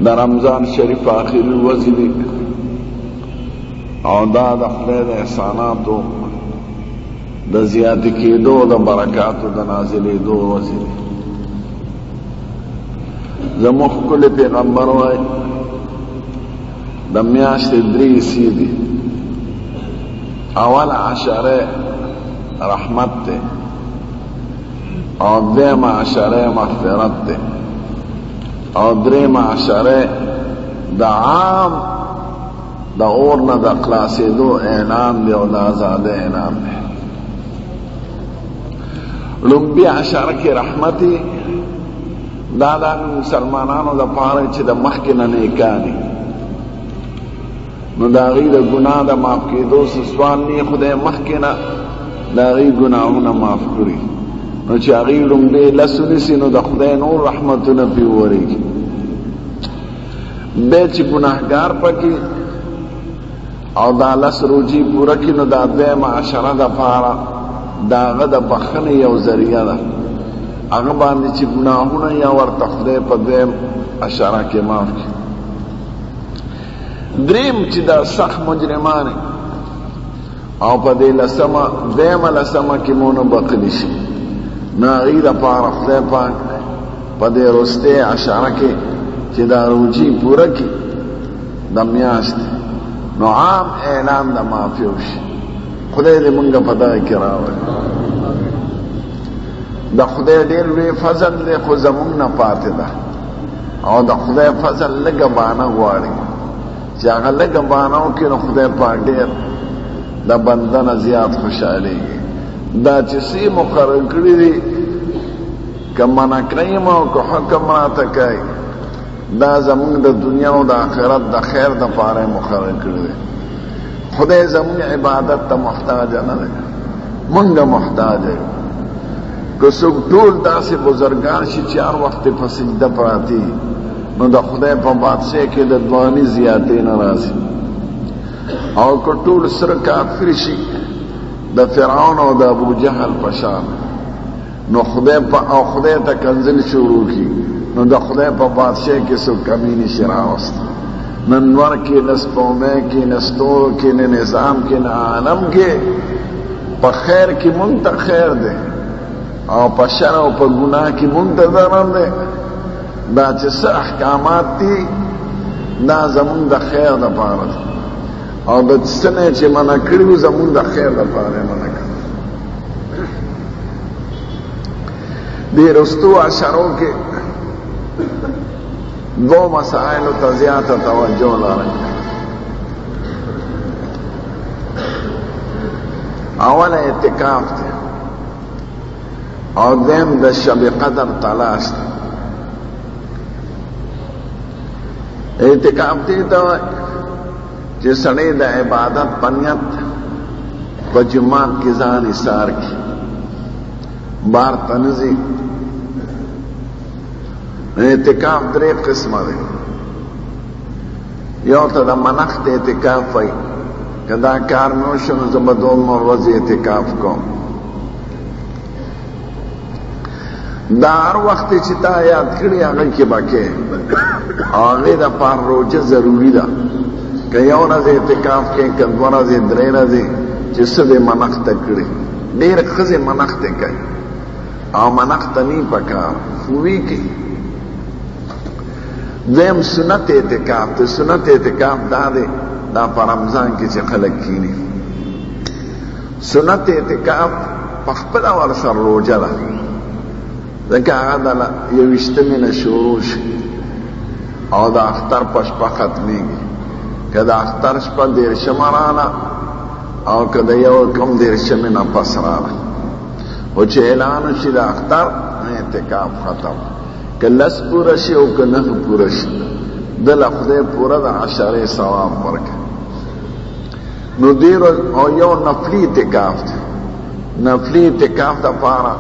د رمضان شریف آخری ورځې دي او دا د خدای د احساناتو د زیاتې کېدو د برکاتو د نازلېدو ورځې دي. زموږ ښکلی پیغمبر وایي د میاشتې 3 حصې دي. اول عشره رحمت ده او دویم عشره مغفرت ده او دریم عشره د عام د اور نه د خلاصېدو اعلان دی او د ازادۍ اعلان دی. لومبي عشره کې رحمتي دا د مسلمانانو دپاره چې د مخکې نه نیکان دي، نو د هغوی د ګناه د معاف کېدو څه سوال نه خدای مخکې نه د هغوی ګناهونه معاف کړي، نو چې هغوی لومبې لس ونیسي نو د خدای نور رحمتونه پرې وورېږي. بیا چې ګناهګار پکې او دا لس روجي پوره کړي نو دا دویمه عشره دپاره د هغه د بخښنې یو ذریعه ده، هغه باندې چې ګناهونه یا ورته خدای په دویم عشره کې معاف کړي. دریم چې دا سخت مجرمان او په دې لسمه دویمه لسمه کې مو نه بخښلی شي، نو هغوی دپاره خدای پاک په دې وروستۍ عشره کې چې دا روجي پوره کړي د میاشتې نو عام اعلان د معافي وشي. خدای دې مونږ په دغه کې راولي. د خدای ډېر لوی فضل دی خو زمونږ نه پاتې ده، او د خدای فضل لږه بانه غواړي چې هغه لږه بانه وکړي نو خدای پاک ډېر د بنده نه زیات خوشحالېږي. دا چې څه مقرر کړي دي که منع کړیم او که حکم راته کوي دا زمونږ د دنیا او د آخرت د خیر دپاره یې مقرر کړي دي. خدای زمونږ عبادت ته محتاج نه دی، مونږ محتاج یو. که څوک ټول داسې بزرګان شي چې هر وخت په سجده پراته نو د خدای په بادشاهۍ کې د ځواني زیاتې نه راځي. او که ټول سره کافر شي د فرعون او د ابوجهل په شان نو خدای ته کنځل شروع کړي نو د خدای په بادشاهۍ کې څوک کمی نشي راوستی. نه نور کې نه سپومۍ کې نه ستورو کې نه نظام کې نه عالم کې په خیر کې مونږ ته خیر دی او په شر او په ګناه کې مونږ ته ضرر دی. دا چې څه احکامات دي دا زمونږ د خیر دپاره دي او د څه نه چې منع کړي وو زمونږ د خیر دپاره یې منع کړي. دې وروستو عشرو کې دو مسائلو ته زیاته توجه لرئ. اوله اعتکاف دی او دویم د شب قدر تلاش دی. اعتکاف دی ته وایي چې سړی د عبادت په نیت په جماعت کې ځان ایثار کړي، بار ته نه ځي. اعتکاف 3 قسمه دی. یو ته د منښت اعتکاف وایي، که دا کار مې وشو نو زه به 2 ورځې اعتکاف کوم. دا هر وخت چې تا یاد کړي هغه کې به کې او هغې دپاره روژه ضروري ده. که یو ورځ اعتکاف کې که 2 ورځې 3 ورځې چې څه دې منښته کړي. ډېر ښځې منښتې کوي او منښته نه پکار خو وی کوي. دویم سنت اعتکاف ته. سنت اعتکاف دا دی دا په رمضان کې چې خلک کینی. سنت اعتکاف په خپله ورسره روژه ده، ځکه هغه د 21مې نه شروع شي او د اختر په شپه ختمېږي. که د اختر شپه 13مه راله او که د 21مې نه پس راله خو چې اعلان وشي د اختر اعتکاف ختم. که 10 پوره شي او که 9 پوره شي دله خدای پوره د عشرې ثواب ورکړي. نو دې او یو نفلي اعتکاف دی. نفلي اعتکاف دپاره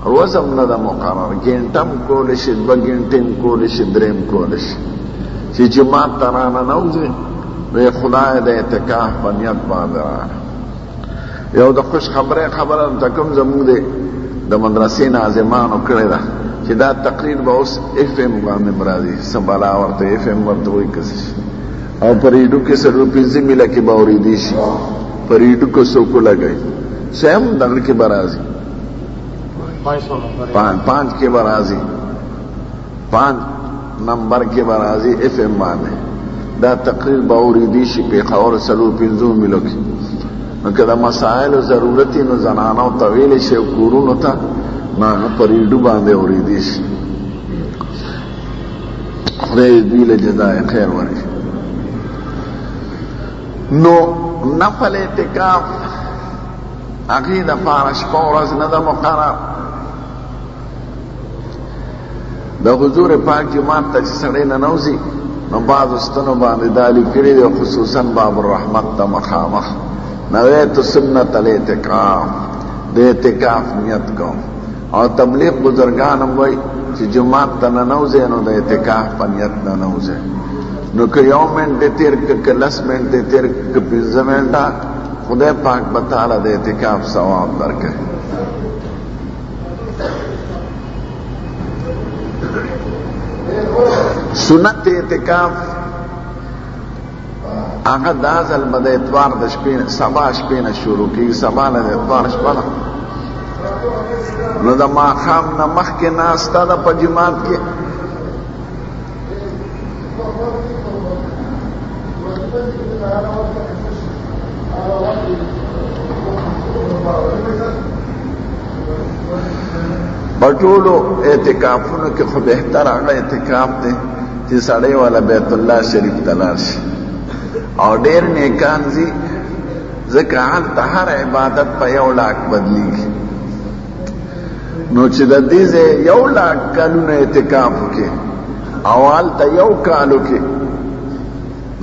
روز هم نه ده مقرر، ګنټه هم کولی شي، 2 ګنټې هم کولی شي، 3 هم کولی شي. چې جماعت ته راننوځي نو خدای د اعتکاف په نیت باندې راغی. یو د خوش خبره ته کوم زموږ د مدرسې ناظمانو کړې ده چې دا تقریر به اوس اف ام باندې راځي سبالا ورته اف ام ورته وایي کس او پریډو کې سره 15 میله کې به اورېدي شي پریډو کو سو کو لګي سم دغه کې برازي 5 کې برازي 5 نمبر کې برازي اف ام باندې دا تقریر به اورېدي شي په خاور سره 15 میله کې نو کله مسائل او ضرورت نو زنانو طویل شي کورونو ته نه پریډو باندې اورېدي شي خدای دې له جزای خیر ورکړي نو نفل اعتکاف هغې دپاره شپه ورځ نه ده مقرر د حضور پاک جماعت ته چې سړی ننوځي نو بعضو ستنو باندې دا لیکلي دی خصوصا باب الرحمت ته مخامخ نویت سنت الاعتکاف د اعتکاف نیت کوم او تبلیغ بزرگان هم وایي چې جماعت ته ننوځئ نو د اعتکاف په نیت ننوځئ نو که یو منټ تیر که لس منټ تیر که 15 منټه خدای پاک به تعالی د اعتکاف ثواب درکړي سنت اعتکاف هغه دا ځل به د اتوار د شپې سبا شپې نه شروع کېږي سبا نه د اتوار شپه ده نو د ماښام نه مخکې ناسته ده په جماعت کې بټولو اعتکافونو کې خو بهتر هغه اعتکاف دی چې سړی والا بیت الله شریف ته لاړ شي او ډېر نیکان ځي ځکه هلته هر عبادت په 1 لاک بدلیږي نو چې د دې ځای 1 لاک کلونه اعتکاف وکړي او هلته 1 کال وکړي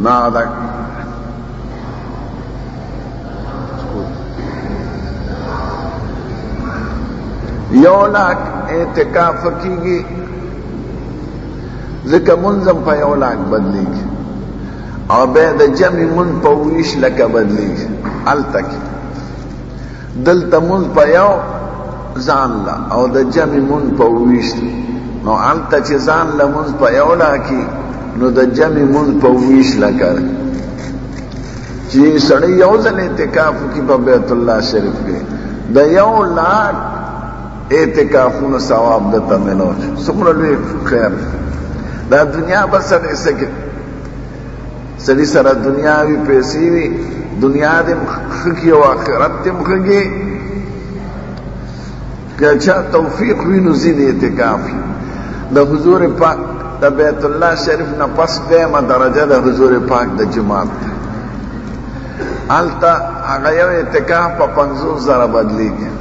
نه دا 1 لاک اعتکاف کیږي ځکه منظم په 1 لاک بدلیږي او بیا د جمع من په 20 لکه بدلیږي هلته کې دلته من په 1 ځان له او د جمع من په 20 نو هلته چې ځان له من په 1 لاکي نو د جمع من په 20 لکه چې سړی یو ځل اعتکاف وکړي په بیت الله شریف کې د 1 لاک اعتکافونو ثواب دته ملو څومره لوی خیر دا دنیا به سړی سکه سړی سره دنیاوي پیسې وي دنیا دې خکې او آخرت دې مخکې که چا توفیق وینو زید اعتکاف د حضور پاک د بیت الله شریف نه پس دیمه درجه د حضور پاک د جماعت هلته هغه یو اعتکاف په 50,000 بدلیږي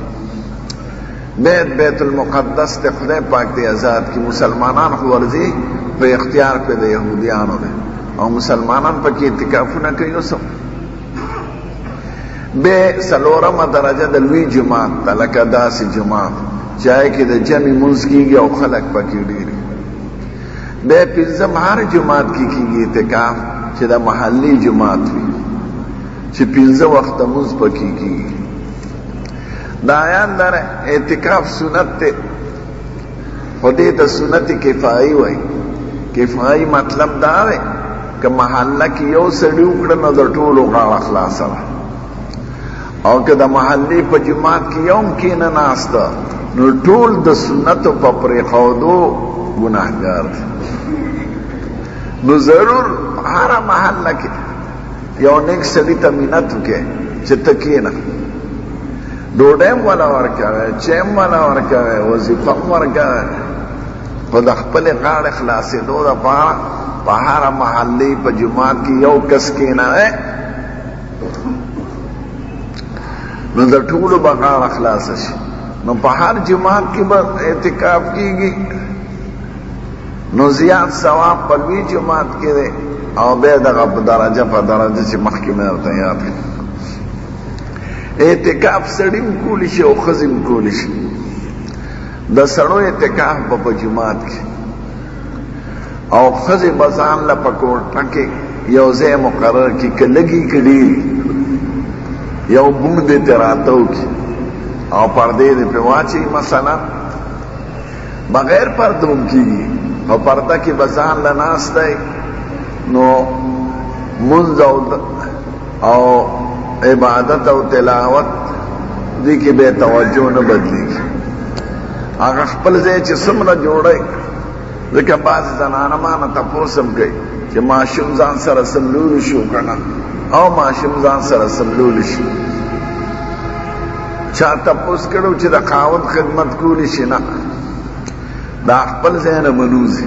بیت المقدس ته خدای پاک دی آزاد کی مسلمانان خو ورځي په اختیار په د يهوديانو ده او مسلمانان پکې اعتکافونه کوي اوسم به سلورمه درجه د لوی جماعت لکه داسې جماعت چای کې د جمع منځ کېږي او خلک پکې ډېری به پنځم هر جماعت کې کېږي اعتکاف چې د محلي جماعت وي چې 15 وخت منځ پکې کېږي دا آیان در اعتکاف سنت تے خودی تا سنت کفائی وی کفائی مطلب داوے کہ محلہ کی یو سڑی اکڑن در طولو غاڑ خلاصا او کہ دا محلی پا جماعت کی یوم کی نناستا نو طول دا سنت پا پری خودو گناہگار دی نو ضرور ہر محلہ کی یو نیک سڑی تا منتو کے چتکینا ډوډیم ولا ورکوي چیم ولا ورکوي وظیفه ورکوي خو د خپلې غاړې خلاصېدو دپاره په هره محلې په جومات کې یو کس کښېنوي نو د ټولو به غاړه خلاصه شي نو په هر جومات کې به اعتکاف کېږي نو زیات ثواب په لوی جومات کې دی او بیا دغه په درجه په درجه چې مخکې مې ورته یاد کړي اعتکاف سړیم کولی شي او ښځې هم کولی شي د سړو اعتکاف به په جومات کې او ښځې به ځان له په کوټه کې یو ځای مقرر کړي که لږي که ډېري یو بوم دې ترې راته وکړي او پردې دې پرې واچوي مثلا بغیر پردوم کیږي او پرده کې بزان لناس دی نو منځ او عبادت او تلاوت دی کې به توجه نه بدلیږي هغه خپل ځای چې څومره جوړی ځکه بعضې زنانه مانه تپوس هم کوي چې ماشوم ځان سره سملولی شو که نه او ماشوم ځان سره سملولی شي چا تپوس کړو چې د خاوند خدمت کولی شي نه دا خپل ځای نه منوځي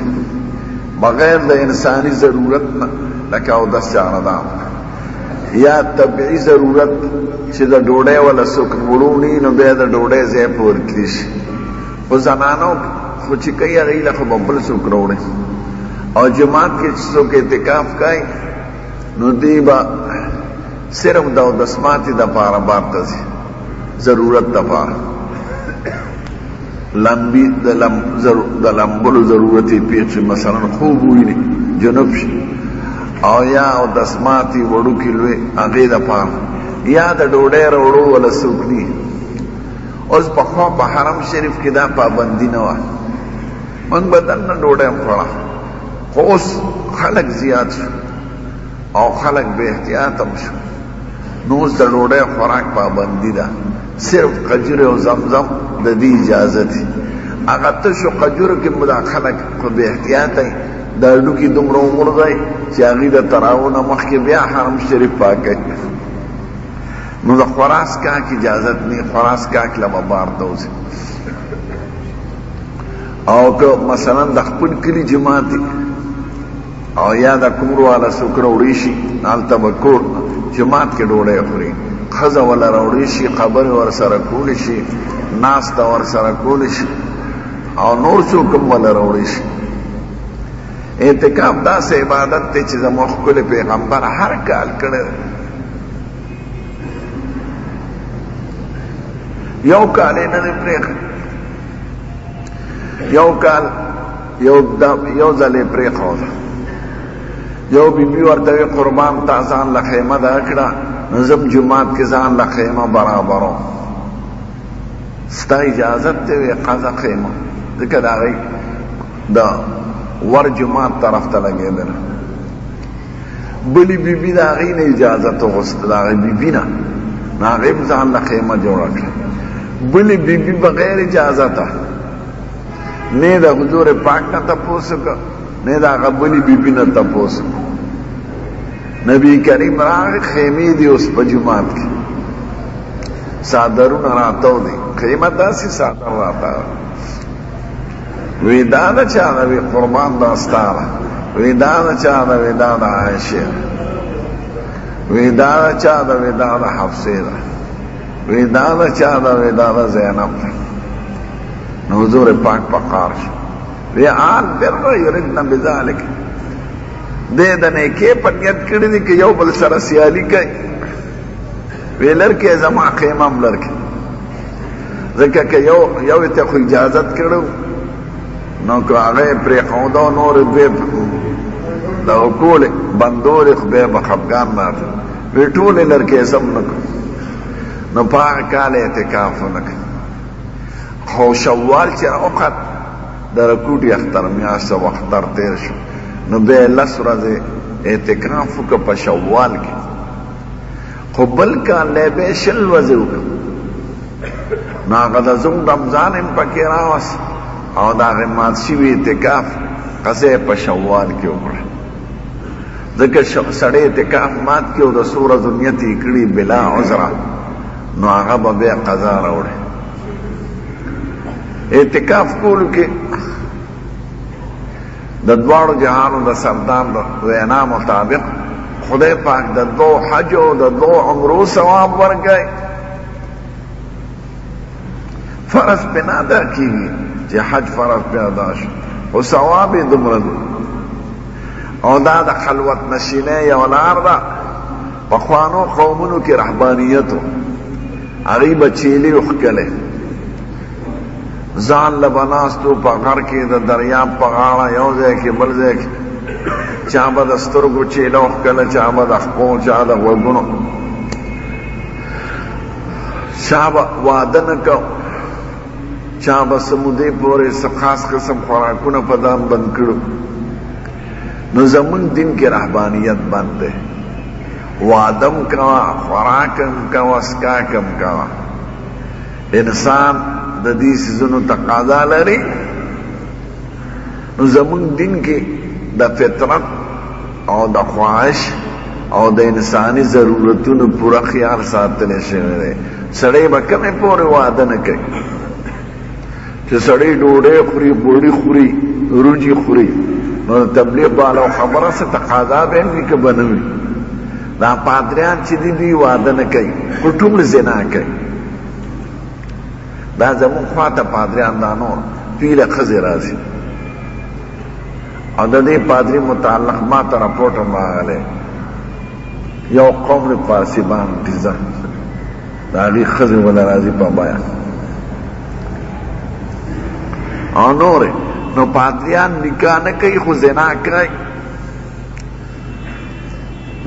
بغیر د انساني ضرورت نه لکه اودس جاندام یا طبعي ضرورت چې د ډوډۍ ولا څوک وړوني نو بیا د ډوډۍ ځای په ورکړي شي خو زنانو خو چې کوي هغوی له خو به بل څوک راوړي او جماعت کې چې څوک اعتکاف کوي نو دی به صرف د اودس ماتې دپاره بار ته ځي ضرورت دپاره لمبي د لمبلو ضرورت یې پېښ شي مثلا خوب وویني جنوب شي او یا اودس ماتې وړوکي لوی هغې دپاره یا د ډوډۍ راوړو ولا څوک ني اوس پخوا په حرم شریف کې دا پابندي نه وه موږ به دننه ډوډۍ هم خوړه خو اوس خلک زیات شو او خلک بې احتیاطه هم شو نو اوس د ډوډۍ خوراک پابندي ده صرف قجر او زمزم د دې اجازه دي هغه تشو قجرو کې به دا خلک خو بې احتیاطه وي دا هډوکي دومره وغورځوي چې هغوی د تراوو نه مخکې بیا حرم شریف پاکوي نو د خوراس کاک اجازت نه خوراس کاک له به بار ته وځي او که مثلا د خپل کلي جماعت او یا د کور والا څوک راوړی شي هلته به کور جماعت کې ډوډۍ خوري ښځه وله راوړی شي خبرې ورسره کولی شي ناسته ورسره کولی شي او نور څوک هم وله راوړی شي اعتکاف داسې عبادت دی چې زموږ ښکلی پیغمبر هر کال کړی دی یو کال یې نه دی پرېښی یو کال یو ځل یې پرېښوده یو بیبي ورته وی قربان تا ځان له خیمه ده کړه نو زم جومات کې ځان له خیمه برابروم ستا اجازت دی وی قضا خیمه ځکه د هغې د ور جومات طرف ته لګېدله بلې بیبي د هغې نه اجازت وغوسته د هغې بیبي نه نو هغې هم ځان له خیمه جوړه کړه بلې بیبي بغیر اجازته نه د حضور پاک نه تپوس وکړه نه د هغه بلې بیبي نه تپوس نبی کریم راغی خیمې دي اوس په جومات کې څادرونه راتاو دي خیمه داسې څادر راتاو وی دا د چا ده وی قربان دا ستا ده وی دا د چا ده وی دا د عایشې ده وی دا د چا ده وی دا د حفصې ده وی دا د چا ده وی دا د زینب ده نو حضور پاک پقار شو وی آل بر یردن بذالک دې د نیکۍ په نیت کړي دي که یو بل سره سیالي کوي وی لرکې زما خیمه هم لرکې ځکه که یو ته خو اجازت کړو نو که هغه یې پرېښوده او نور دوی دغه کولې بندولې خو بیا به خفګان راته وی ټولې لرکې سم نه کړو نو په هغه کال اعتکاف ونه کړ خو شوال چې راوخت د رکوټي اختر میاشته و اختر تیر شو نو بیا یې 10 ورځې اعتکاف وکړه په شوال کې خو بل کال دی بیا 20 ورځې وکړه نو هغه د زوم رمضان هم پکې راوست او د هغې مات شوي اعتکاف قضه یې په شوال کې وکړه ځکه سړی اعتکاف مات کړي او د څو ورځو نیت یې کړي بلا عذره نو هغه به بیا قضا راوړي اعتکاف کولو کې د دواړو جهانو د سردار د وینا مطابق خدای پاک د 2 حج او د 2 عمرو ثواب ورکوي فرض پې نه ادا کېږي چې حج فرض پې ادا شو خو ثواب یې دومره دی او دا د خلوت نشینۍ یو لار ده پخوانو قومونو کې رهبانیت و هغوی به چیلي وښکلی ځان له به ناستو په غر کې د دریاب په غاړه یو ځای کې بل ځای کې چا به د سترګو چیله وښکله چا به د خپو چا د غوږونو چا به واده نه کو چا بس مودې پورې څه خاص قسم خوراکونه په ځان بند کړو. نو زمونږ دین کې رهبانیت بند دی. وادم کوا، خوراکم کوا، سکاکم کوا. انسان د دې سيزونو تقاضا لري. نو زمونږ دین کې د فطرت او د خواهش او د انساني ضرورتونو پوره خیال ساتل شوی دی. سړی به کومې پورې واده نه کوي چې سړی ډوډۍ خوري، بوړي خوري، روجي خوري. نو تبلیغ والو خبره څه تقاضا به وي که به نه وي. دا پادریان چې دي واده نه کوي، خو ټول زنا کوي. دا زموږ خواته پادریان دا نور پیله ښځې راځي. او د دې پادري متعلق ما ته راپورټ هم راغلی، یو قوم د پارسیبان ټیزه د هغې ښځې وله راځي په بیان او نورې. نو پادریان نکاح نه کوي خو زنا کوي.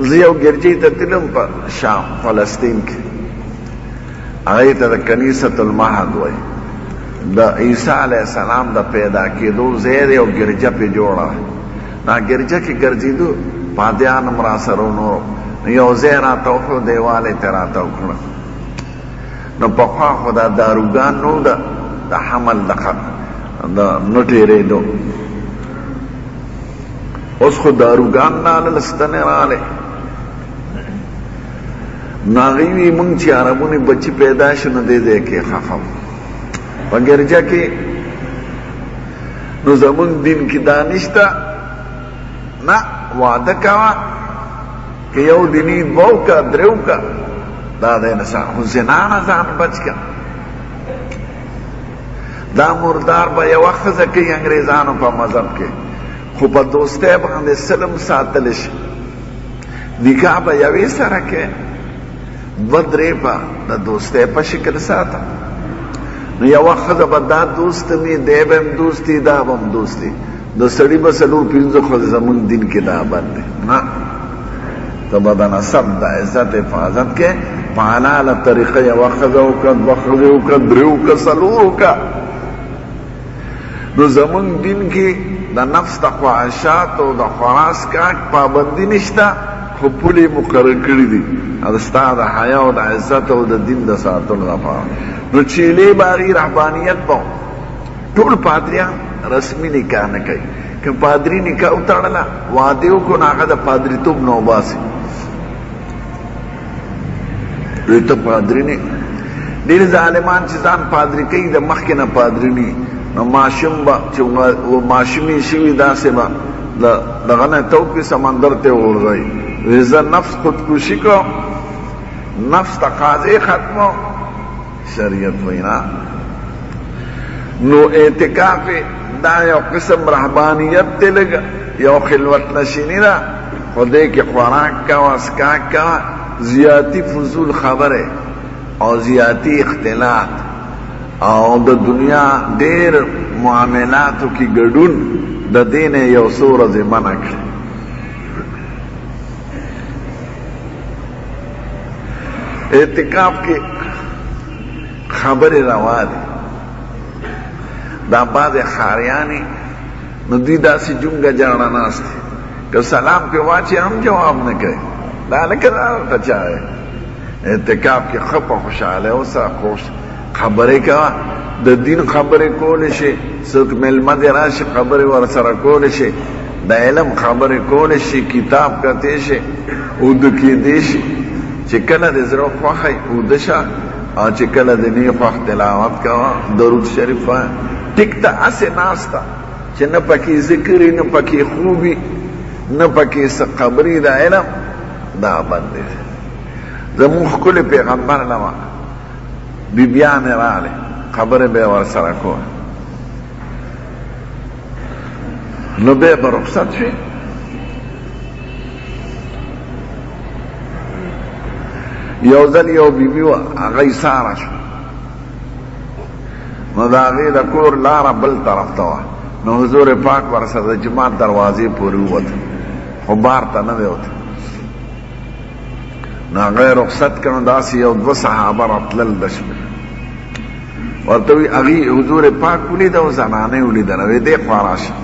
زه یو ګرجۍ ته تلم په شام فلسطین کې، هغې ته د کنیست المهد وایي. د عیسی علیه السلام د پیدا کېدو ځای دی او ګرجه پې جوړه. دا ګرجه کې ګرځېدو، پادریان هم را سره نورو. یو ځای راته وښود، دیوال یې ته راته وکړه. نو پخوا خو دا داروګان نو د حمل د نه تېرېدو. اوس خو داروګان رالل، ستنې رالې. نو هغوی وي مونږ چې عربونې بچي پیدا شو نو دې ځای کې خفه په ګرجه کې. نو زمونږ دین کې دا نشته. نه، واده کوه که یو دیني دوه وکړه، درې وکړه، دا د انسان. خو زنا نه ځان بچ کړه. دا مردار به یوه ښځه کوي انګریزانو په مذهب کې، خو په دوستۍ باندې سلم ساتل شي. نکاح به یوې سره کې، دوه درې به د دوستۍ په شکل ساته. نو یوه ښځه به دا دوست وي، دی به هم دوستي، دا به هم دوستي. د سړي به څلور پنځه ښځې زمونږ دین کې دا بند دی. نه، ته به د نسب د عزت حفاظت کې په حلاله طریقه یوه ښځه وکړه، دوه ښځې وکړه، درې وکړه، څلور وکړه. نو زمونږ دین کې د نفس د خواهشاتو د خوراک پابندي نشته، خو پولې مقرر کړي دي ستا د حیا او د عزت او د دین د ساتلو لپاره. نو چیلې به هغې رهبانیت به ټول پادریان رسمي نکاح نه کوي. که پادري نکاح وتړله، واده وکړو، نو هغه د پادریتوب نه وباسي. دوی ته پادري نه. ډېر ظالمان چې ځان پادري کوي، د مخکې نه پادري نه. نو ماشوم به چې ماشومې شوي، داسې به دغه نه توپې سمندر ته وغورځوي. وایي زه نفس خودکشي کوم، نفس تقاضې ختمو. شریعت وایي نه. نو اعتکاف دا یو قسم رهبانیت دی، لږه یو خلوت نشیني ده، خو دې کې خوراک کوه، څښاک کوه، زیاتي فضول خبرې او زیاتي اختلاط او د دنیا ډېر معاملاتو کې ګډون د دې نه یو څو ورځې منع کړي. اعتکاف کې خبرې روا دي. دا بعضې ښاریانې نو دوی داسې جونګه جاړه ناست دي، که سلام پې واچي هم جواب نه کوي. دا لکه دا ورته چا دی. اعتکاف کې ښه په خوشحالۍ اوسه، خبرې کوه، د دین خبرې کولی شي. څوک میلمه دې راشي، خبرې ورسره کولی شي. د علم خبرې کولی شي، کتاب کتی شي، اوده کېدی شي. چې کله د زړه خوښی اوده شه، او چې کله د نه خوښ تلاوت کوه، درود شریف وایه. ټیک ته هسې ناسته چې نه پکې ذکري، نه پکې خوبي، نه پکې څه خبرې د علم، دا بند دی. زمونږ ښکلي پیغمبر لمه بیبیانې راغلې، خبرې به یې ورسره کوه. نو بیا به رخصت شوې. یو ځل یو بیبي وه، هغه یې ساره شوه. نو د هغې د کور لاره بل طرف ته وه. نو حضور پاک ورسره د جومات دروازې پورې ووته، خو بار ته نه دی وته. نو هغه یې رخصت کړه. نو داسې یو دوه صحابه راتلل د شپې. ورته وی هغې حضور پاک ولیده او زنانې ولیدله وی دې خوا راشه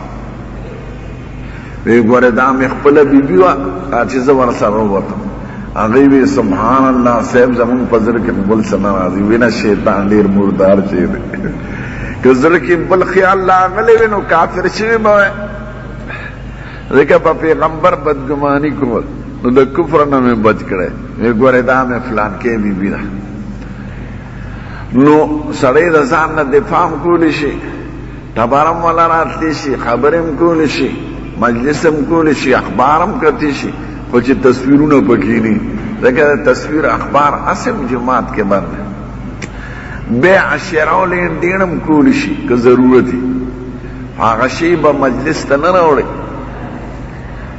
وی ګوره دا مې خپله بیبي وه چې زه ورسره ووتم هغې وی سبحان الله صاحب زمونږ په زړه کې بل څه نه راځي وی نه شیطان ډېر مردار شی دی که زړه کې بل خیال راغلی وي نو کافر شوي به وی ځکه په پیغمبر بدګماني کول نو د کفر نه مې بچ کړی وی ګوره دا مې فلانکې بیبي ده نو سړی د ځان نه دفاع هم کولی شي ټبرم والا راتلی شي خبرې هم کولی شي مجلس هم کولی شي اخبار هم کتی شي خو چې تصویرونه پکې نه ځکه د تصویر اخبار اسم جماعت کې بند بیع شراء او لین دین هم کولی شي که ضرورت وي هغه شی به مجلس ته نه راوړي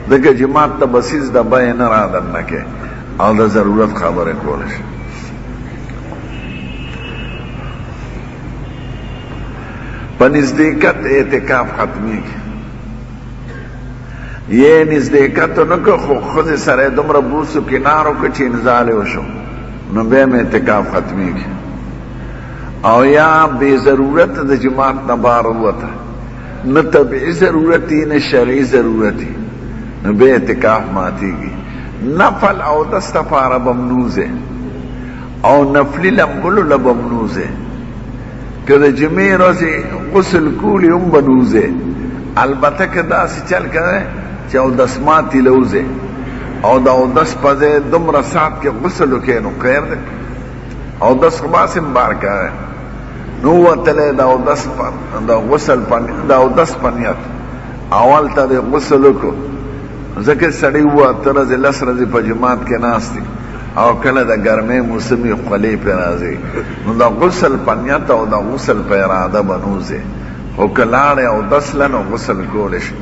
ځکه جماعت ته بسیز د بیې نه را دننه کې او د ضرورت خبرې کولی شي په نزدېکت اعتکاف ختمیږي یہ نزدېکت نه که خو ښځې سره یې دومره بوس و کنار وکړه چې انزال یې وشو نو بیا م اعتکاف ختمیږي او یا بې ضرورت د جماعت نه بار ووته نه طبعي ضرورت یي نه شرعي ضرورت یي نو بیا اعتکاف ماتېږي نفل اودس دپاره به ممنوع او نفلي لمبلو له به ممنوع که د جمعې ورځې غسل کولي هم به نوځې البته که داسې چل کوې چې اودس ماتې له وځې او د اودس په ځای دومره ساعت کې غسل وکړې نو خیر دی اودس خو باسې بار کوې نو وتلی د اودس په نیت اول ته د غسل وکړو ځکه سړی ووه اته ورځې لس ورځې په جماعت کې ناست دی او کله د ګرمۍ موسمي خولې پې راځي نو د غسل په نیت او د غسل په اراده به نوځې خو که لاړې اودس له نو غسل کولی شي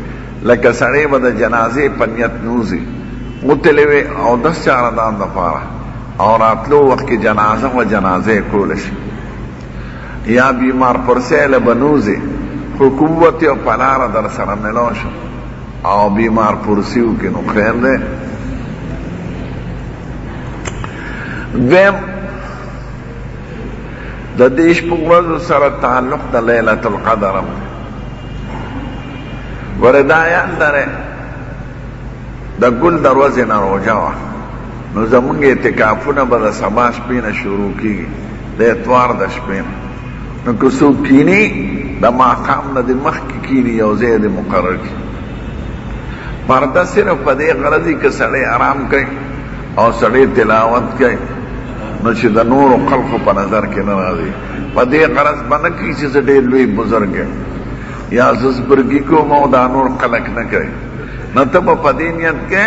لکه سړی به د جنازې په نیت نوځي وتلې وې اودس چارهدان دپاره او راتلو وخت کې جنازه و جنازې کولی شي یا بیمار پرسی له به نوځي خو قوت او په لاره در سره ملو شو او بیمار پرسی وکړي نو خیر دی دویم د دې شپو ورځو سره تعلق د لیلة القدر وردا یاد لرئ د ګل د ورځې نه روژه وه نو زمونږ اعتکافونه به د سبا شپې نه شروع کېږي د اتوار د شپې نه نو که څوک کیني د ماښام نه د مخکې کیني یو ځای د مقرر کړي پرده صرف په دې غرض وي که سړی آرام کوي او سړی تلاوت کوي نو چې د نورو خلقو په نظر کې نه راځي په دې غرض به نه کوي چې زه ډېر لوی بزرګ یم یا زه زبرګي کوم او دا نور خلک نه کوي نو ته به په دې نیت کې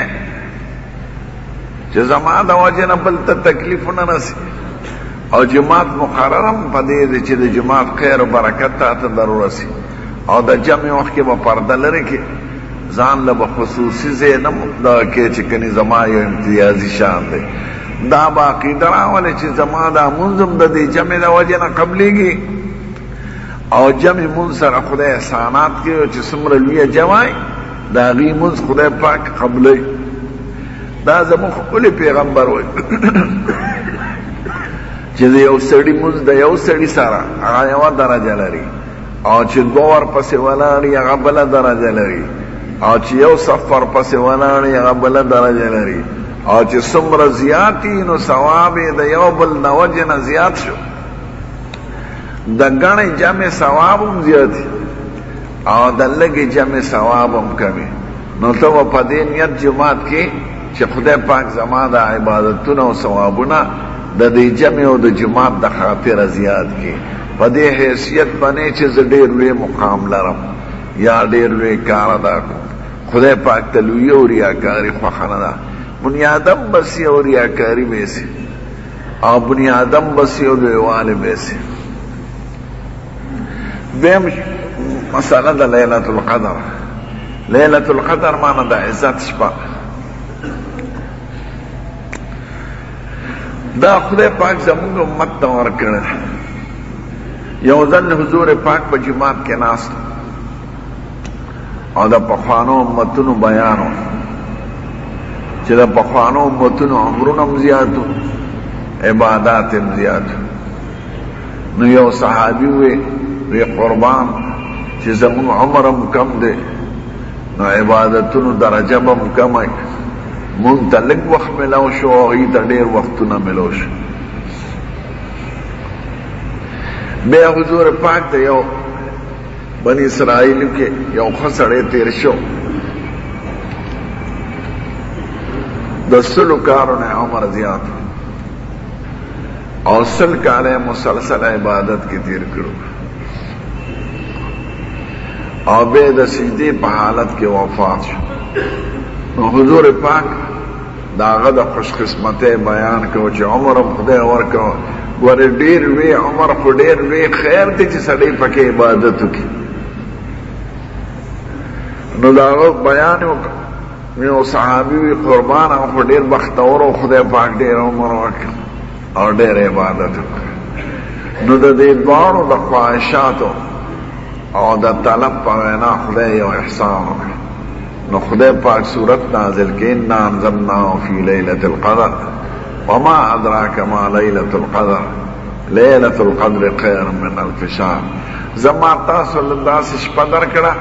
چې زما د وجې نه بل ته تکلیف نه رسي او جماعت مقرر هم په دې دی چې د جماعت خیر و برکت تا ته در ورسي او د جمع وخت کې به پرده لرې کې ځان له به خصوصي ځای نه دغه کې چې کني زما یو امتیازي شان دی دا به عقیده راولې چې زما دا مونځ هم د دې جمع د وجې نه قبلېږي او جمع مونځ سره خدای احسانات کوي چې څومره لویه جمع د هغې مونځ خدای پاک قبلوي دا زموږ ښکلی پیغمبر وایي چې د یو سړي مونځ د یو سړي سره هغه یوه درجه لري او چې دوه ورپسې ولاړ وي هغه بله درجه لري او چې یو صف ورپسې ولاړ وي هغه بله درجه لري او چې څومره زیات وي نو ثواب یې د یو بل د وجې نه زیات شو د ګڼې جمع ثواب هم زیات او د لږې جمع ثواب هم کمي نو ته به په دې نیت جماعت کې چې خدای پاک زما د عبادتونه او ثوابونه د دې جمع او د جماعت د خاطره زیات کړي په دې حیثیت باندې چې زه ډېر لوی مقام لرم یا ډېر لوی کار ادا کړم خدای پاک ته لویي او ریاکاري خوښه نه ده بنیادم بسی او ریاکاری بیسی او بنیادم بسی او لویوالی بیسی دیم مسئله دا لیلة القدر لیلة القدر مانا دا عزت شپا دا خدای پاک زمونږ امت ته ورکړی یو ځل حضور پاک په جماعت کې ناست او د پخوانو امتونو بیانو چې د پخوانو امتونو عمرونه هم زیاتو عبادات هم زیاتو نو یو صحابی وی قربان چې زمون عمرم کم دی نو عبادتونو درجه بم کم ای مونږ ته لږ وخت ملاو شو او هغوی ته ډېر وختونه ملو شو. بیا حضور پاک د یو بنی اسرائیلو کې یو ښه سړی تیر شو د 100 کالو نه عمر زیات او 100 کاله مسلسل عبادت کې تیر کړو او بیا د سجدې په حالت کې وفات شو. نو حضور پاک د هغه د خوش قسمتۍ بیان کوو چې عمر هم خدای ورکوه ګورې ډېر لوی عمر خو ډېر لوی خیر دی چې سړی پکې عبادت وکړي. نو د هغه بیان یې وکړ یو صحابي وي قربان هغه خو ډېر بختور او خدای پاک ډېر عمر ورکړ او ډېر عبادت وکړ. نو د دې دواړو د خواهشاتو او د طلب په وینا خدای یو احسان وکړ. نو خدای پاک صورت نازل کې انا انزلناه فی لیلة القدر وما ادراک ما لیلة القدر لیلة القدر خیر من الف شهر. زما تاسو له داسې شپه درکړه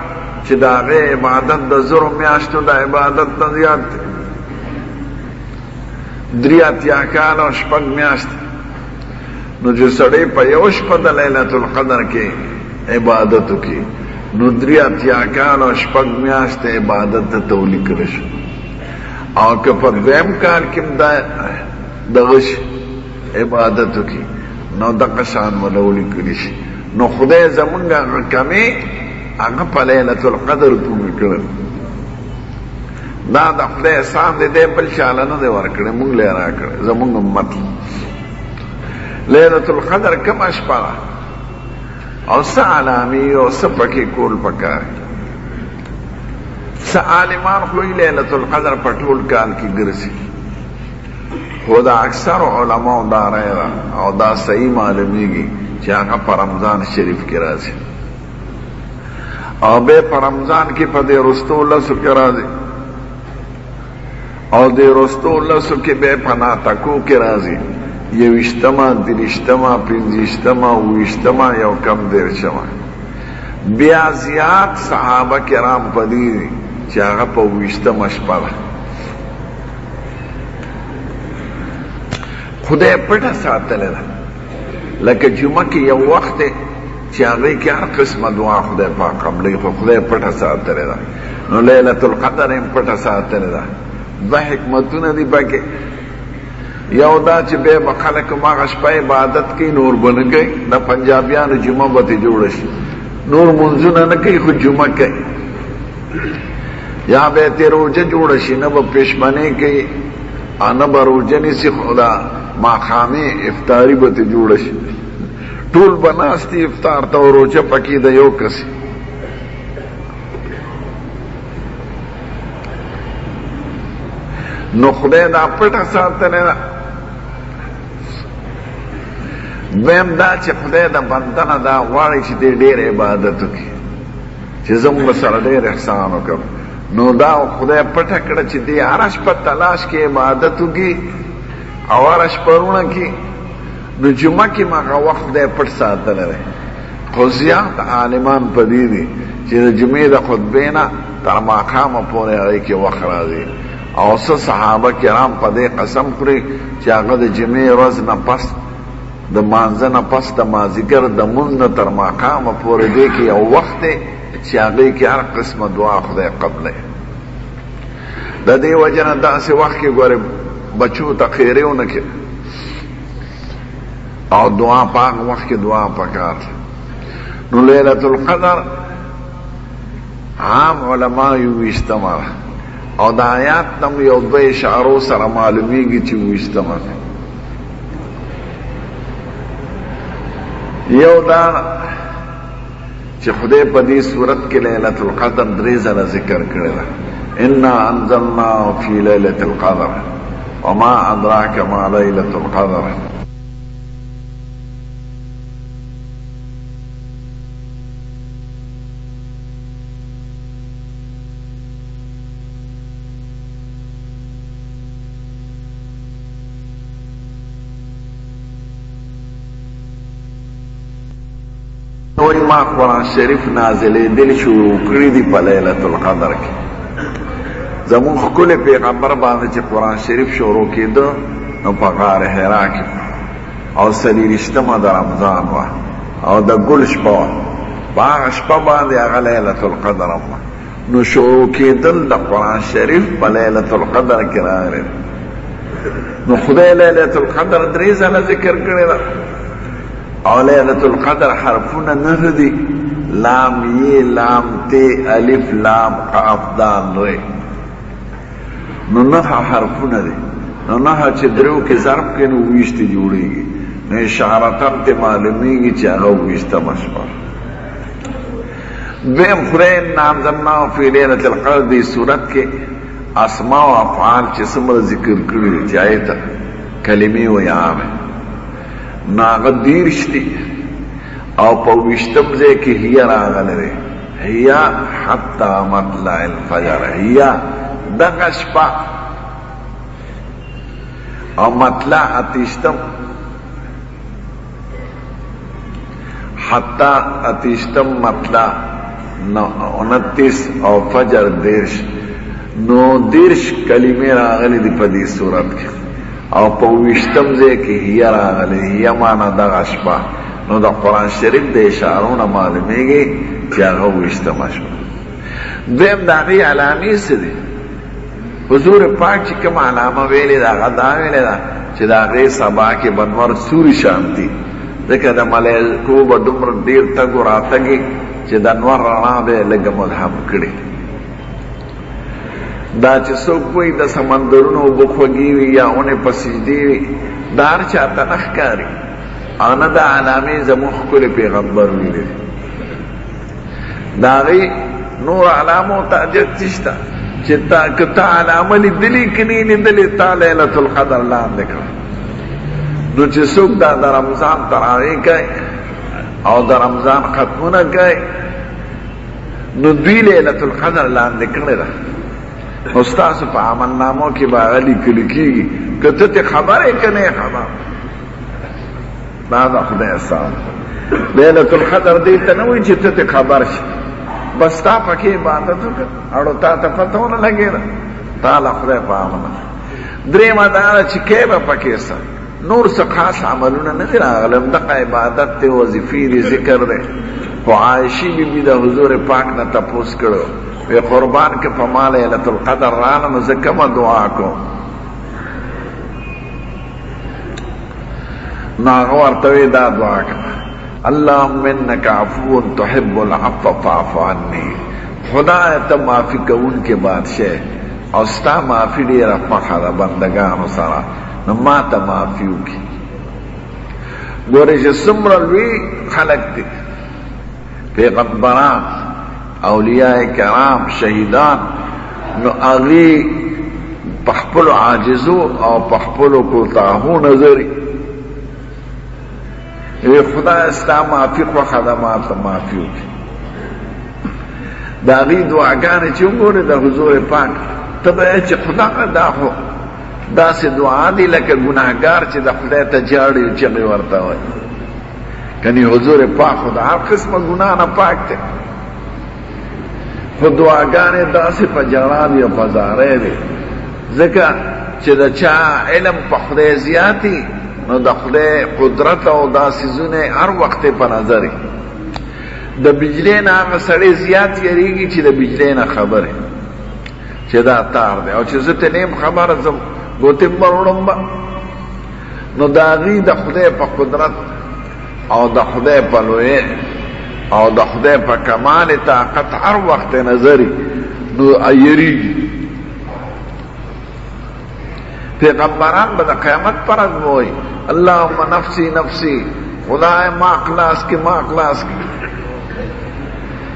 چې د هغې عبادت د 1000 میاشتو د عبادت نه زیات دی. 83 کاله او 6 میاشتې. نو چې سړی په یو شپه د لیلة القدر کې عبادت وکړي نو 83 کاله او 6 میاشتې عبادت ته تولی کړی شو. او که په دویم کال کې دغه عبادت وکړي نو دغه شان ولولی کړي شي. نو خدای زمونږ هغه کمې هغه په لیلة القدر پورې کړل. دا د خدای احسان دی، دی بل چاله نه دی ورکړی، مونږ له یې راکړی زمونږ امت. لیلة القدر کومه شپه ده او څه علامې او څه پکې کول پکار. څه عالمان خو یې لیلة القدر په ټول کال کې ګرځي، خو د اکثر علماو دا رایه ده او دا صحیح معلومیږي چې هغه په رمضان شریف کې راځي او بیا په رمضان کې په دې وروستو 10 کې راځي او دې وروستو 10 کې بیا په ناتکو کې راځي 21مه 23مه 25مه 28مه یو کم 13مه. بیا زیات صحابه کرام په دې دي چې هغه په 28مه شپه ده. خدای پټه ساتلې ده. لکه جمعه کې یو وخت دی چې هغې کې هر قسمه دعا خدای پاک قبلوي، خو خدای پټه ساتلې ده. نو لیلة القدر هم پټه ساتلې ده. 2 حکمتونه دي پکې. یو دا چې بیا به خلک هماغه شپه عبادت کوي، نور به نه کوي. د پنجابیانو جمعه به ترې جوړه شي، نور منځونه نه کوي خو جمعه کوي. یا به یې روژه جوړه شي، نه به پېشمنۍ کوي او نه به روژه نیسي، خو دا ماښامې افطاري به ترې جوړه شي. ټول به ناست دي افطار ته او روژه پکې د یو کس. نو خدای دا پټه ساتلې ده. دویم دا چې خدای د بنده نه دا غواړي چې دی ډېر عبادت وکړي، چې زموږ سره ډېر احسان وکړو. نو دا خدای پټه کړه چې دی هره شپه تلاش کې عبادت وکړي او هره شپه روڼه کړي. نو جمعه کې هغه وخت خدای پټ ساتلی دی. خو زیات عالمان په دې دي چې د جمعې د خطبې نه تر ماښامه پورې هغې کې وخت راځي. او څه صحابه کرام په دې قسم خوري چې هغه د جمعې ورځ نه پس د مانځه نه پس د مازدیګر د مونځ نه تر ماښامه پورې دې کې یو وخت دی چې هغې کې هر قسمه دعا خدای قبلوي. د دې وجه نه داسې وخت کې ګورې بچو ته خیرې ونه کړي او دعا په هغه وخت کې دعا پکار. نو لیلة القدر عام علما 28مه او د آیات نم یو 2 اشارو سره معلومیږي چې 28مه. یو دا چې خدای په دې صورت کې لیلة القدر 3 ځله ذکر کړی ده. انا انزلناه فی لیلة القدر وما ادراک ما لیلة القدر. وی ما قرآن شریف نازلی دل شروع کړی دی په لیلۃ القدر کې زمون خپل پیغمبر باندې چې قرآن شریف شروع کېده نو په غار حرا کې او 23مه د رمضان وه او د ګل شپه وه په هغه شپه باندې هغه لیلۃ القدر وه نو شروع کېدل د قرآن شریف په لیلۃ القدر کې راغلی نو خدای لیلۃ القدر 3 ځله ذکر کړی ده او لیلۃ القدر حرفونه 9 دي لام ی لام ت الف لام قاف دال ر نو 9 حرفونه دي نو 9 چې درو کې ضرب کې نو 20 جوړيږي نو اشارتن ته معلومیږي چې هغه 20 مشبه دیم خدای نام زما فی لیلۃ القدر دی صورت کې اسماء او افعال چې څومره ذکر کړی دي آیت کلمې و یامه ناغه دیرشتي او په وشتم ځای کې هي راغله هي حتا مطلع الفجر هي دغه شپه او مطلع اتیشتم حتا اتیشتم مطلع 29 او فجر 10 نو 10 کلمې راغلي دي په دې صورت کې او په وشتم ځای کې هي راغلي هي معنا دغه شپه نو د قرآن شریف د اشارونه معلومیږي چې هغه وشتمه شپه دویم د هغې علامې څه دي حضور پاک چې کوم علامه ویلې ده هغه دا ویلې ده چې د هغې سبا کې به نور سوري شانتي ځکه د ملایکو به دومره ډېر تګ و راتګي چې د نور رڼا به یې لږه ملهم کړي دا چې څوک وایي د سمندرونو اوبه خوږې وي یا اونې په سجدې وي دا هر چاته نه ښکاري او نه دا علامې زموږ ښکلي پیغمبر ویلې د هغې نور علامو ته اجت نشته چې که تا علامه لیدلې که نه لیدلې تا لیلۃ القدر لاندې کړه نو چې څوک دا د رمضان تراویح کوي او د رمضان ختمونه کوي نو دوی لیلۃ القدر لاندې کړې ده نو ستاسو په عملنامو کې به هغه لیکل کېږي که ته ترې خبر یې که نه یې خبر دا د خدای احسان لیلۃ القدر دې ته نه وایي چې ته ترې خبر شي بس تا پکې عبادت وکړه اړو تا ته پته ونه لګېده تا له خدای په امانه درېیمه دا ده چې کې به پکې څه نور څه خاص عملونه نه دي راغلي همدغه عبادت دی وظیفې دي ذکر دی خو عایشې بیبي د حضور پاک نه تپوس کړو وی قربان که په ما لیلۃ القدر رانه نو زه کومه دعا کوم نو هغه ورته وی دا دعا کوه اللهم انک عفو تحب العفو فاعف عني خدای ته معافي کوونکی بادشاہ او ستا معافي ډېره خوښه ده بندګانو سره نو ما ته معافي وکړي ګورې چې څومره لوی خلک دي پیغمبران اولیاء کرام شهیدان نو هغې په خپلو عاجزو او په خپلو کوتاهو نظري خدای ستا معافي خوښه ده ما ته معافي وکړي د هغې دعاګانې چې وګورې د حضور پاک ته به یې چې خدای دا خو داسې دعا دي لکه ګناهګار چې د خدای ته جاړي او چغې ورته وایي کنی حضور پاک خو د هر قسمه ګناه نه پاک دی خو دعاګانې داسې په ژړا دي او په زارۍ دي ځکه چې د چا علم په خدای زیاتي نو د خدای قدرت او دا څیزونه هر وخت په نظر د بجلی نه هغه سړی زیات یریږي چې د بجلی نه خبر چې دا تار دی او چې زه ته نیم خبره زم ګوتې به وړم به نو د هغې د خدای په قدرت او د خدای په لویۍ او د خدای په کمال طاقت هر وخت نظري نو یریږي پیغمبران به د قیامت پر ورځ وایي اللهم نفسی نفسی خدای ما خلاص کې ما خلاص کې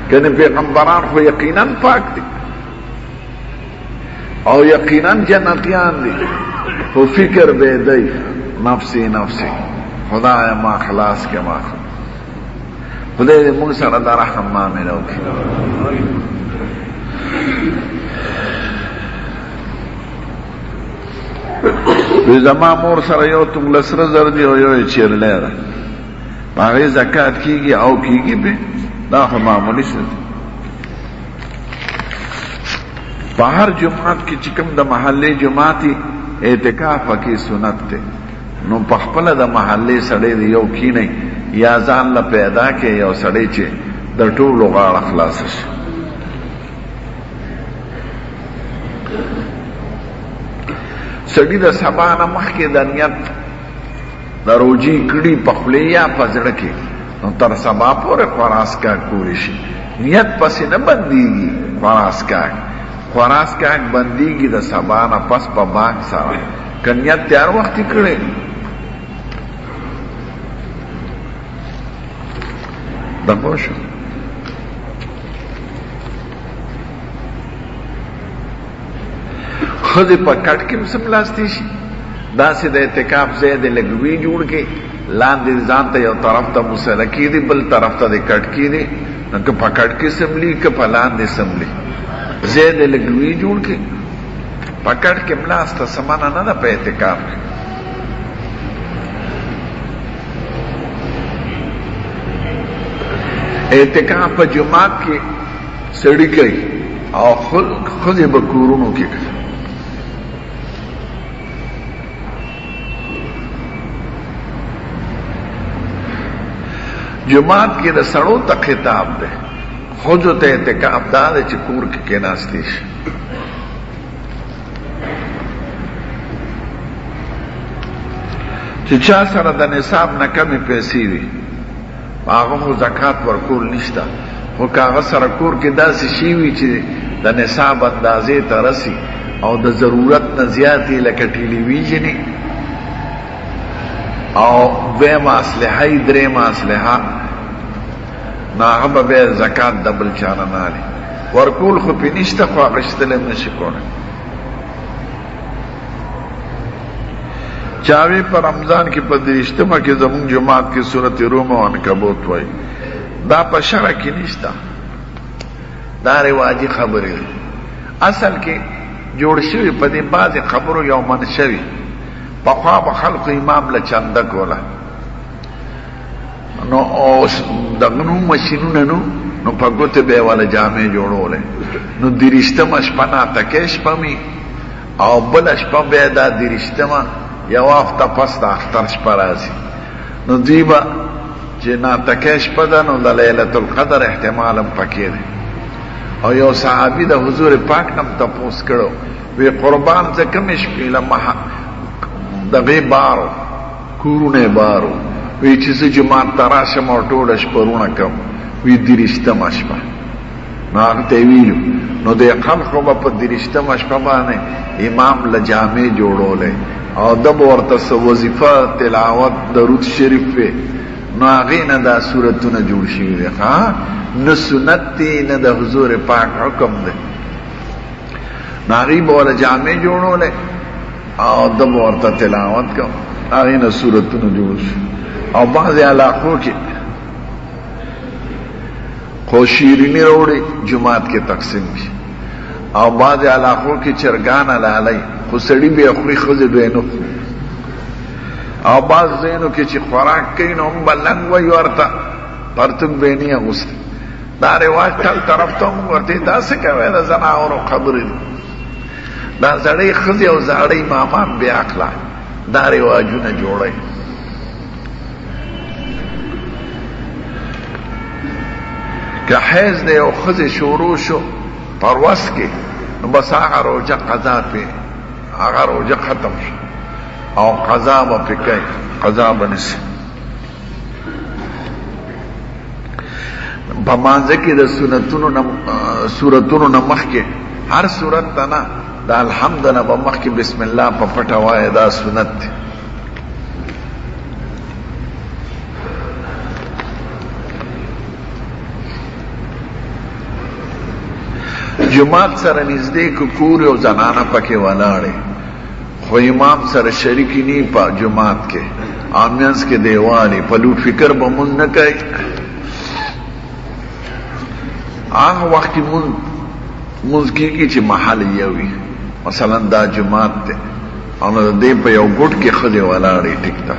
کنه پیغمبران خو یقینا پاک دي او یقینا جنتیان دي خو فکر به دی نفسی نفسی خدای ما خلاص کې ما خدای دې موږ سره د رحم معامله وکړي وی زما مور سره یو تنګله سره زر دی او یو یې چیرلی ده هغه زکات کیږي او کیږي به دا خو معمولی څه په هر جمعات کې چې کوم د محلي جمعاتي اعتکاف کې سنت ده نو په خپل د محلي سړی دی یو کینی یا ځان له پیدا کې یو سړی چې د ټولو غاړه خلاص شي سړی د سبا نه مخکې د نیت د روجي کړي په خولې یا په زړه کې نو تر سبا پورې خوراک کولی شي نیت پسې نه بندېږي خوراک بندېږي د سبا نه پس په باغ سره که نیت تیار وخت کړی د پوه شو ښځې په کټ کې هم سملاستی شي داسې د اعتکاف ځای د لږوي جوړ کې لاندې ځان ته یو طرف ته مسله کېدي بل طرف ته د کټ کېدي نو که په کټ کې سملي که په لاندې سملي ځای د لږوي جوړ کې په کټ کې ملاسته سمانه نه ده په اعتکاف کې اعتکاف په جماعت کې سړی کوي او ښځې به کورونو کې کوي جماعت کې د سړو ته خطاب ده ښځو ته اعتکاف دا ده چې کور کې کېناستی شي چې چا سره د نصاب نه کمې پیسې وي هغه خو زکات ورکول نشته خو که هغه سره کور کې داسې شی وي چې د نصاب اندازې ته رسي او د ضرورت نه زیاتې لکه ټیلیویژنې او دویمه اسلحه یې درېیمه اسلحه نو هغه به بیا زکات د بل چا نه نه اخلي ورکول خو پې نشته خو اخیستلی هم نشي کولی چاوی پر رمضان کی په دریشتمه کې زمون جماعت کې سورت روم او عنکبوت وای دا په شرع کې نشته دا رواجی خبرې اصل کې جوړ شوی په دې بعض خبرو یو منشوي پخوا به خلق امام له چنده کوله نو دغه نو ماشینونه نو په ګوته به والا جامې جوړولې نو دریشتمه شپه ناتکې شپه می او بل شپه به دا دریشتمه یو هفته پس د اختر شپه راځي نو دوی به چې ناتکې شپه ده نو د لیلة القدر احتمال هم پکې دی او یو صحابي د حضور پاک نه تپوس کړو وی قربان څه کمې شپې له دغې بارو کورونه بارو وی چې زه جماعت ته راشم او ټوله شپه رونه کم وی دریشتمه شپه نو هغه ته یې ویلو نو د خلقو به په دریشتمه شپه باندې امام له جامې جوړولی او دب ورته وظیفه تلاوت درود شریف وي نو هغې نه دا صورتونه جوړ شوي دي نه سنت دی نه د حضور پاک حکم دی نو هغې به ورته جامې جوړولی او دب ورته تلاوت کوم هغې نه صورتونه جوړ شو او بعضې علاقو کې خو شیریني راوړي جماعت کې تقسیم شي او بعضې علاقو کې چرګان حلالوي خو سړي بیا خوري ښځې دوی نه خوري او بعض ځایونو کې چې خوراک کوي نو هم به لنګ وایي ورته پرتوګ به یې نه اغوستی دا رواج ټل طرف ته هم ورته دا څه کوی د زناورو خبرې دي دا زړې ښځې او زاړه امامان بیا اخلا دا رواجونه جوړوي که حیض دی او ښځې شروع شو پروس کې نو بس هغه روجه قضا پې هغه روجه ختم شو او قضا به پې کوي قضا به نیسي په مانځه کې د سورتونو نه مخکې هر سورت ته نه د الحمد نه به مخکې بسم الله په پټه وایه دا سنت دی جماعت سره نږدې که کور او زنانه پکې ولاړې خو امام سره شریکي نه په جماعت کې آمینس کې دیوالې په لوټ فکر به مونږ نه کوي هغه وخت کې مونږ کېږي چې محل یو وي مثلا دا جماعت دی او د دې په یو ګوټ کې ښځې ولاړې ټیک ده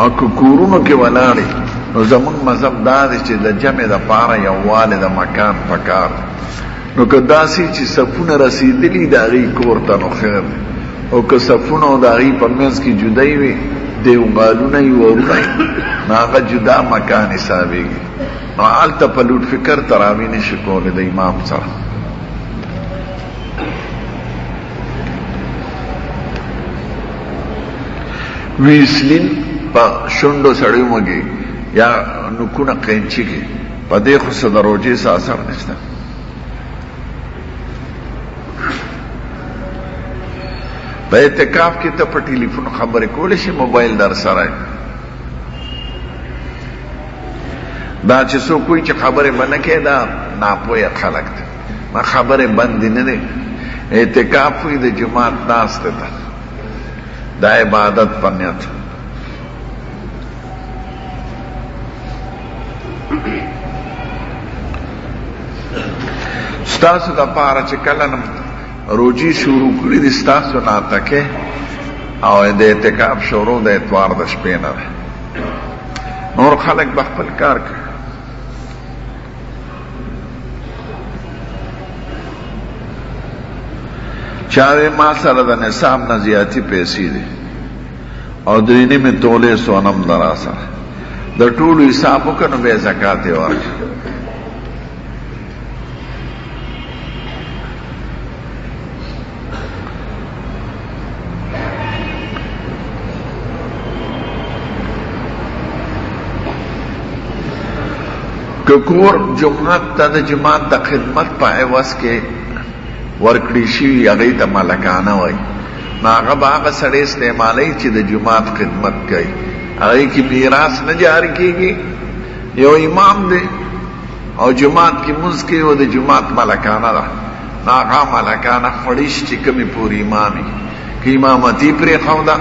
او که کورونو کې ولاړې نو زمونږ مذهب دا دی چې د جمع دپاره یووالی د مکان پکار دی. نو که داسې چې صفونه رسېدلي د هغې کور ته نو خیر دی، او که صفونه او د هغې په منځ کې جدای وي، دیوغالونه یې ورونه یې، نو هغه جدا مکان حسابېږي. نو هلته په لوټ فکر تراوی نشي کولی د امام سره. ویسلین په شونډو سړی ومږي یا نوکونه قینچي کې، په دې خو څه د روژې څه اثر نشته. په اعتکاف کې ته په ټلیفون خبرې کولی شي، موبایل در سره دا چې څوک وایي چې خبرې به نه کوې، دا ناپوهه خلک دي. ما خبرې بندې نه دی. اعتکاف وایي د جماعت ناستې ده، دا عبادت په نیت. ستاسو دپاره چې کله روجي شروع کړي دي ستاسو ناتکې او د اعتکاف شروع د اتوار د شپې نه ده. نور خلک به خپل کار کوي. چاوی ما سره د نصاب نه زیاتی پیسې دي او 3.5 تولې سونم درا سره، د ټولو حساب وکړه نو بیا زکات یې ورکړه. که کور جماعت ته د جماعت د خدمت په عوض کې ورکړی شي، هغې ته ملکانه وایي، نو هغه به هغه سړی استعمالی چې د جماعت خدمت کوي. هغې کې میراث نه جاری کېږي. یو امام دی او جماعت کې لمونځ کوي او د جماعت ملکانه ده، نو هغه ملکانه خوړیش چې کومې پورې امامي که امامتي پرېښوده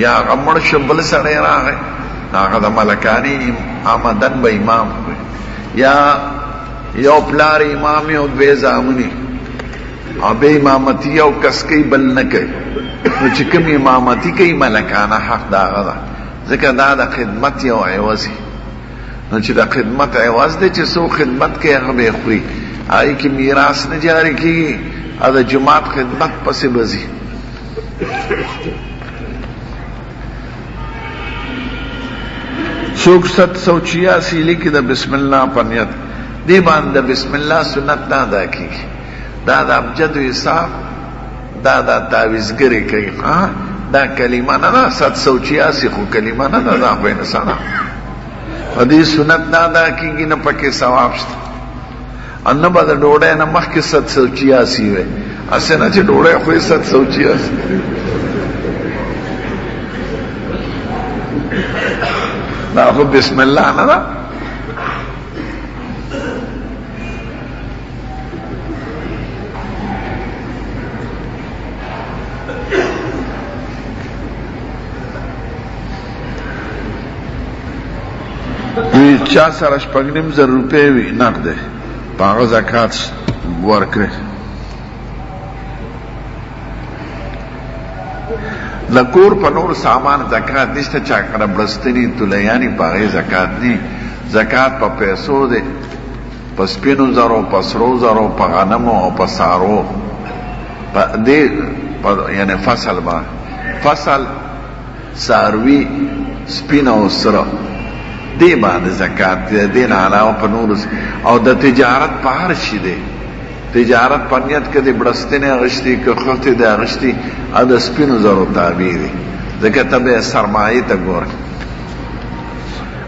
یا هغه مړ شو بل سړی راغی، نو هغه د ملکانې آمدن به امام کوي. یا یو پلار امامي او 2 زامني او به امامتي او کس کوي بل نه کوي، نو چې کوم امامتي کوي ملکانه حق د هغه ده، ځکه دا د خدمت یو عوض وي. نو چې د خدمت عوض دی چې څوک خدمت کوي هغه به یې خوري، هغې کې میراث نه جاري کېږي او د جماعت خدمت پسې به ځي. څوک 786 لیکي د بسم الله په نیت، دې باندې د بسم الله سنت نه ادا کېږي. دا د ابجد و حساب، دا د تعویزګرې کوي. دا کلمه نه ده، 786 خو کلمه نه ده، دا خو انسانه په دې سنت نه ادا کېږي، نه پکې ثواب شته. نه به د ډوډۍ نه مخکې 786 وی، هسې نه چې ډوډۍ خو یې 786. دا خو بسم الله نه ده. چا سره 6.5 روپۍ وي نقد په هغه زکات ورکړي. د کور په نور سامان زکات نشته، چا کړه بړستنې تولیانې په هغې زکات نه. زکات په پیسو دی، په سپینو زرو، په سرو زرو، په غنمو او په سارو، په دې یعنی فصل باندې، فصل ساروي سپین او سره دې باندې زکات دی. دې نه علاوه په نورو او د تجارت په هر شي دی. تجارت په نیت کې د بړستنې اغشتي که خښتې د اغشتي او د سپینو زرو تابع دی، ځکه ته به سرمایې ته ګوره.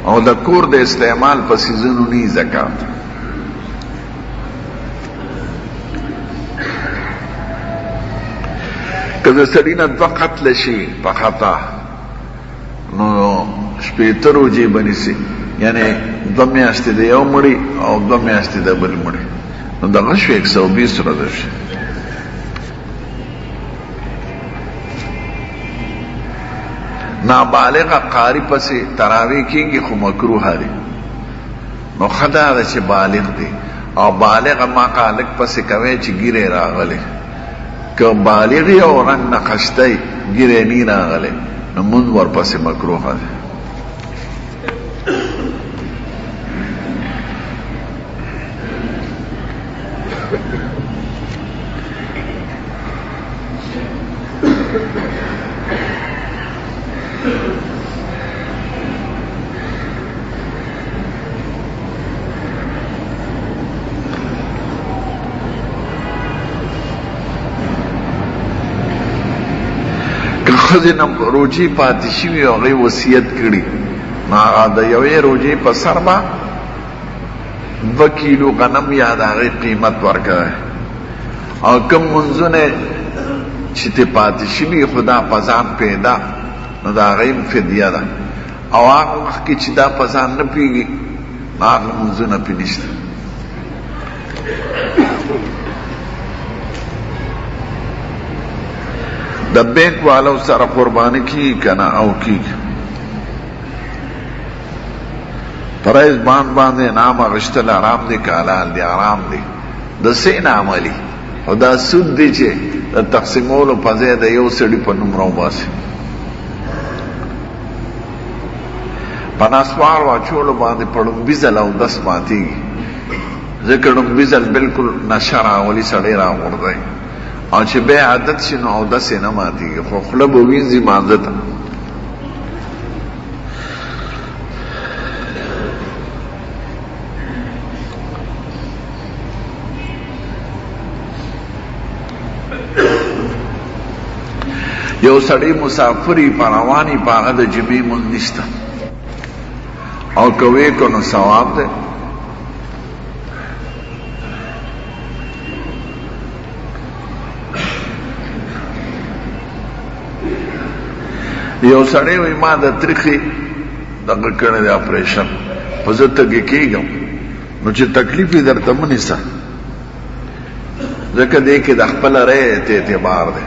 او د کور د استعمال په څیزونو نه زکات. که د سړي نه 2 قتل شي په خطا، نو 18 روزې به نیسي، یعنی 2 میاشتې د یو مړي او 2 میاشتې د بل مړي، نو دغه شو 120 ورځې شي. نابالغه قاری پسې تراویح کېږي خو مکروه دی. نو ښه دا ده چې بالغ دی، او بالغه مقالک پسې کوی چې ګیرې راغلی. که بالغ یې او رنګ نقشتی ګیرې نه راغلی، نو مونځ ورپسې مکروه دی. خزنم روجی پاتې شوي او هغې وصیت کړي نو هغه د یوې روجې په سر به 2 کیلو غنم یا د هغې قیمت ورکوي او کوم منځونه چې ترې پاتې شوي خو دا په ځان پیدا نو د هغې هم فدیه ده او هغه وخت کې چې دا په ځان نه پوهېږي نو هغه منځونه پرې نشته د بینک والو سره قرباني کیږي که نه او کیږي پرایز باندې انعام اخیستل حرام دی که حلال دی حرام دی د څه انعام علي خو دا سود دی چې د تقسیمولو په ځای د یو سړي په نوم راوباسي په نسوار واچولو باندې په ړومبي ځل اودس ماتېږي ځکه ړومبي ځل بلکل نشه راولي سړی راغورځوي او چې بیا عادت شي نو اودس یې نه ماتېږي خو خوله به وینځي مانځه ته یو سړی مسافری په رواني په هغه د جمعې مونځ نشته او که ویې کړو نو ثواب دی یو سړی وایي ما د تریخي دغه کړی دی اپریشن خو زه تږی کېږم نو چې تکلیف یې درته مه نیسه ځکه دې کې د خپله رایې اعتبار دی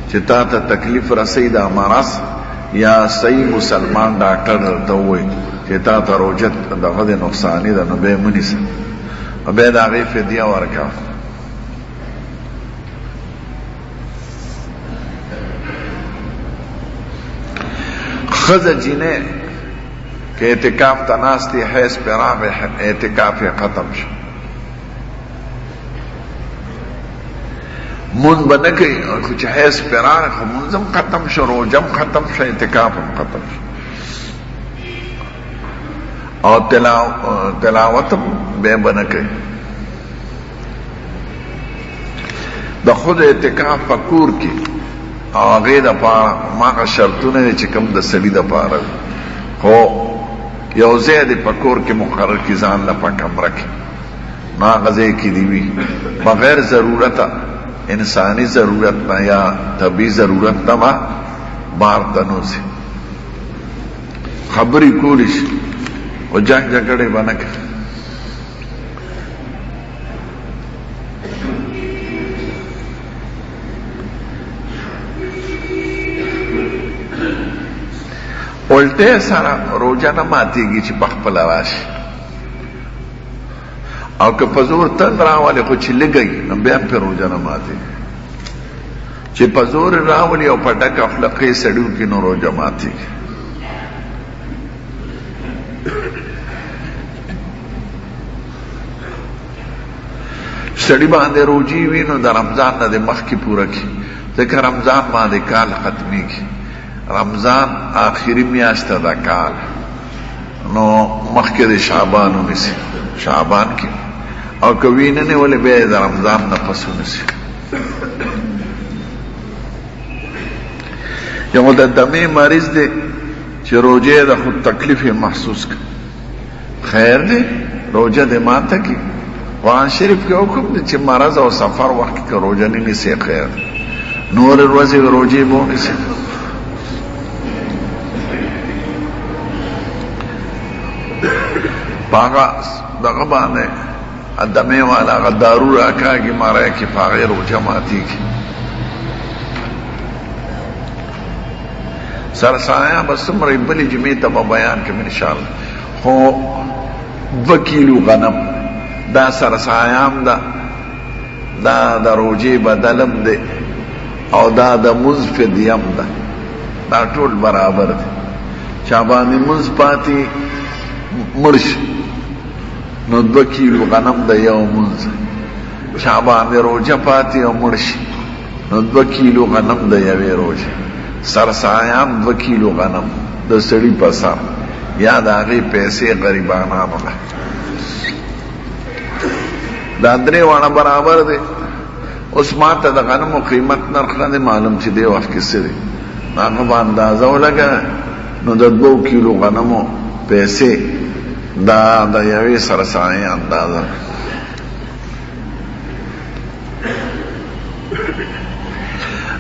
چې تا ته تکلیف رسوي دا مرض یا صحیح مسلمان ډاکټر درته ووایي چې تا ته روژه دغه د نقصاني ده نو بیا یې مه نیسه بیا د هغې فدیه ورکوه خزه جینه که اعتکاف ته ناست دی حیض پرې راغی اعتکاف یې ختم شو مونځ به نه کوي خو چې حیض پرې راغی خو مونځ هم ختم شو روژه هم ختم شو اعتکاف هم ختم شو او تلاوت هم بیا به نه کوي د خود اعتکاف په کور کې او هغې دپاره هماغه شرطونه دی چې کوم د سړي دپاره وي خو یو ځای دی په کور کې مقرر کړي ځان له په کمره کې نو هغه ځای کې دې وي بغیر ضرورته انساني ضرورت نه یا طبي ضرورت نه به بار ته نوځي خبرې کولی شي خو جنګ جګړې به نه کوي الټه سره روژه نه ماتېږي چې په خپله راشي او که په زور تن راولي خو چې لږی نو بیا هم پرې روژه نه ماتېږي چې په زور راولي او په ډکه خوله قې سړي وکړي نو روژه ماتېږي سړي باندې روژې وي نو د رمضان نه د مخکې پوره کړي ځکه رمضان باندې کال ختمېږي رمضان آخری میاشت ده کال نو مخکې د شعبان ونیسي شعبان کې او که وی نه نیولې بیا یې د رمضان نه پس ونیسي یو د دمې مریض دی چې روژه د خود تکلیف یې محسوس کړي خیر دی روژه دې ماته کړي قرآن شریف کې حکم دی چې مرض او سفر وخت کې روژه نه نیسي خیر نور ورځې روژې به ونیسي پاگا دغه باندې ادمه والا غدارو راکاږي مارای کې پاغه روجه ماتي کی سر سایه بس مری بلی جمعې ته بیان کوم ان شاء الله خو 2 کیلو غنم دا سر سایام دا د روجه بدلم دی او دا د مزفدیم ده دا ټول برابر دي چا باندې مز پاتې مرش نو 2 کیلو غنم د یو منځ چا باندې روجه پاتې او مړ شي نو 2 کیلو غنم د یوې روجې سرسایان 2 کیلو غنم د سړي په سر یا د هغې پیسې غریبانانو له دا 3 واړه برابر دی. اوس ما ته د غنمو قیمت نرخ نه دی معلوم چې دې وخت کې څه دی، هغه به اندازه ولګه نو د 2 کیلو غنمو پیسې دا د یوې سرسایې اندازه.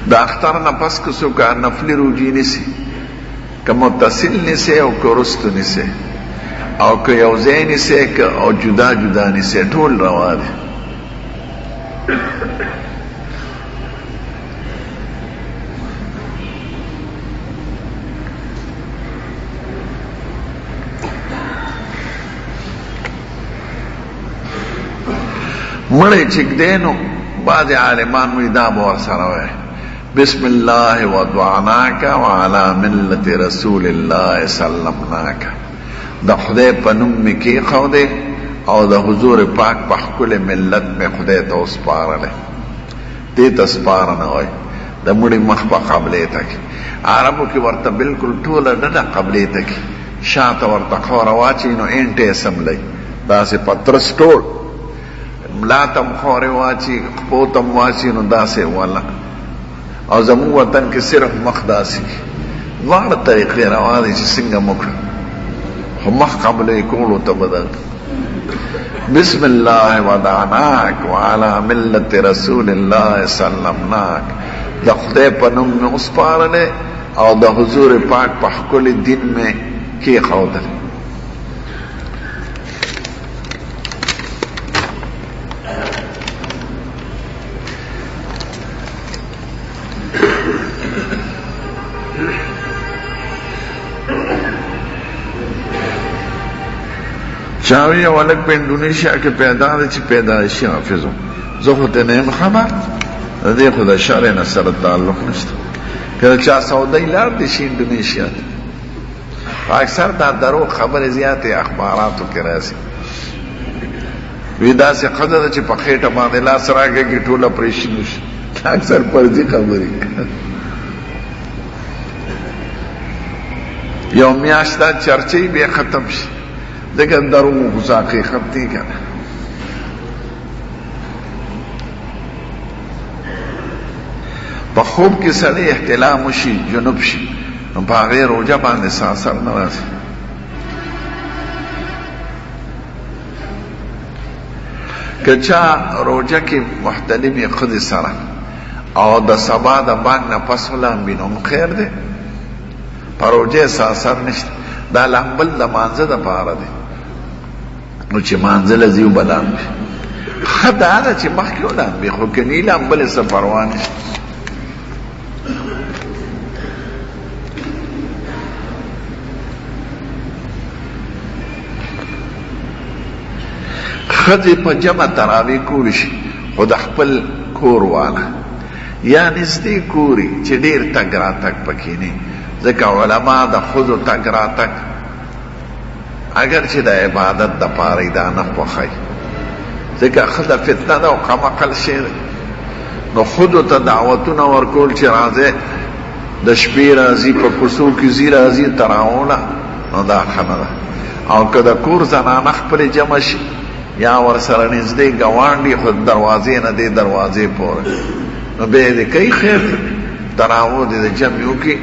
د اختر نه پس که څوک نفلي روجې نیسي، که متصل نیسي او که وروستو نیسي او که یو ځای نیسي او جدا جدا نیسي ټول روا دي. مړی چې ږدی نو بعض عالمان وایي دا به ورسره وایي بسم الله وضعناک وعلى ملت رسول الله سلمناک، د خدای په نوم مې کېښودې او د حضور پاک په ښکلې ملت مې خدای ته وسپارلی. دې ته سپاره نه وایي، د مړي مخ په قبلې ته کړي. عربو کې ورته بلکل ټوله ډډه قبلې ته کړي، شاته ورته خوره واچوي نو اینټې یې سملی داسې پترس ټول ملا ته م خورې واچي خپو ته م واچي نو داسې وله. او زموږ وطن کې صرف مخ داسې دواړه طریقې روا دي چې څنګه موږ خو مخ قبلې کولو ته به بسم الله ودعناک وعلى ملت رسول الله سلمناک، د خدای په نوم مې وسپارلی او د حضور پاک په ښکلي دین مې کېښودلی. چاوی یو هلک په انډونیشیا کې پیدا دی چې پیدایشي حافظ و، زه خو ته نه یم خبر، د دې خو د شرع نه سره تعلق نشته. که د چا سعودی لاړ دی شي انډونیشیا ته، اکثر دا دروغ خبرې زیاتې اخباراتو کې راځي. وی داسې ښځه ده چې په خېټه باندې لاس راکږي ټول اپریشن وشي، اکثر فرضي خبرې. یو میاشت دا چرچې بیا ختم شي، دغه دروغ خو حقیقت دی که نه. په خوب کې سړی احتلام وشي جنوب شي نو په هغې روژه باندې څه اثر نه راځي. که چا روژه کې محتلمې ښځې سره او د سبا د بانګ نه پس ولامبي نو خیر دی، په روژه څه اثر نشته. دا لامبل د مانځه دپاره دی نو چې مانځه له ځي وبه لامبي، ښه دا ده چې مخکې ولامبي، خو که نه لامبلې څه پروا نشته. ښځې په جمع تراویح کولی شي، خو د خپل کور والا یا نږدې کوري چې ډېر تګ راتګ پکې نه، ځکه علما د ښځو تګ راتګ اگر چې د عبادت دپاره یې دا نه خوښوي، ځکه ښځه فتنه ده او قمقل شی دی. نو ښځو ته دعوتونه ورکول چې راځئ د شپې راځي، په کوڅو کې ځي راځي تراوله، نو دا ښه نه ده. او که د کور زنانه خپلې جمع شي یا ورسره نږدې ګاونډي، خو دروازې نه دې دروازې پورې، نو بیا یې کوي خیر تراوه دې د جمع وکړي،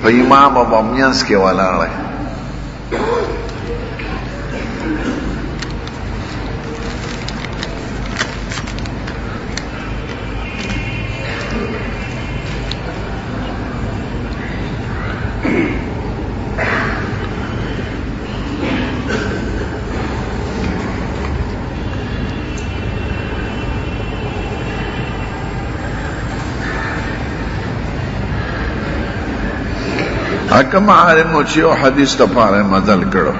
خو امام به منځ کې ولاړی. حکم عالمو چې یو حدیث دپاره مزل کړو،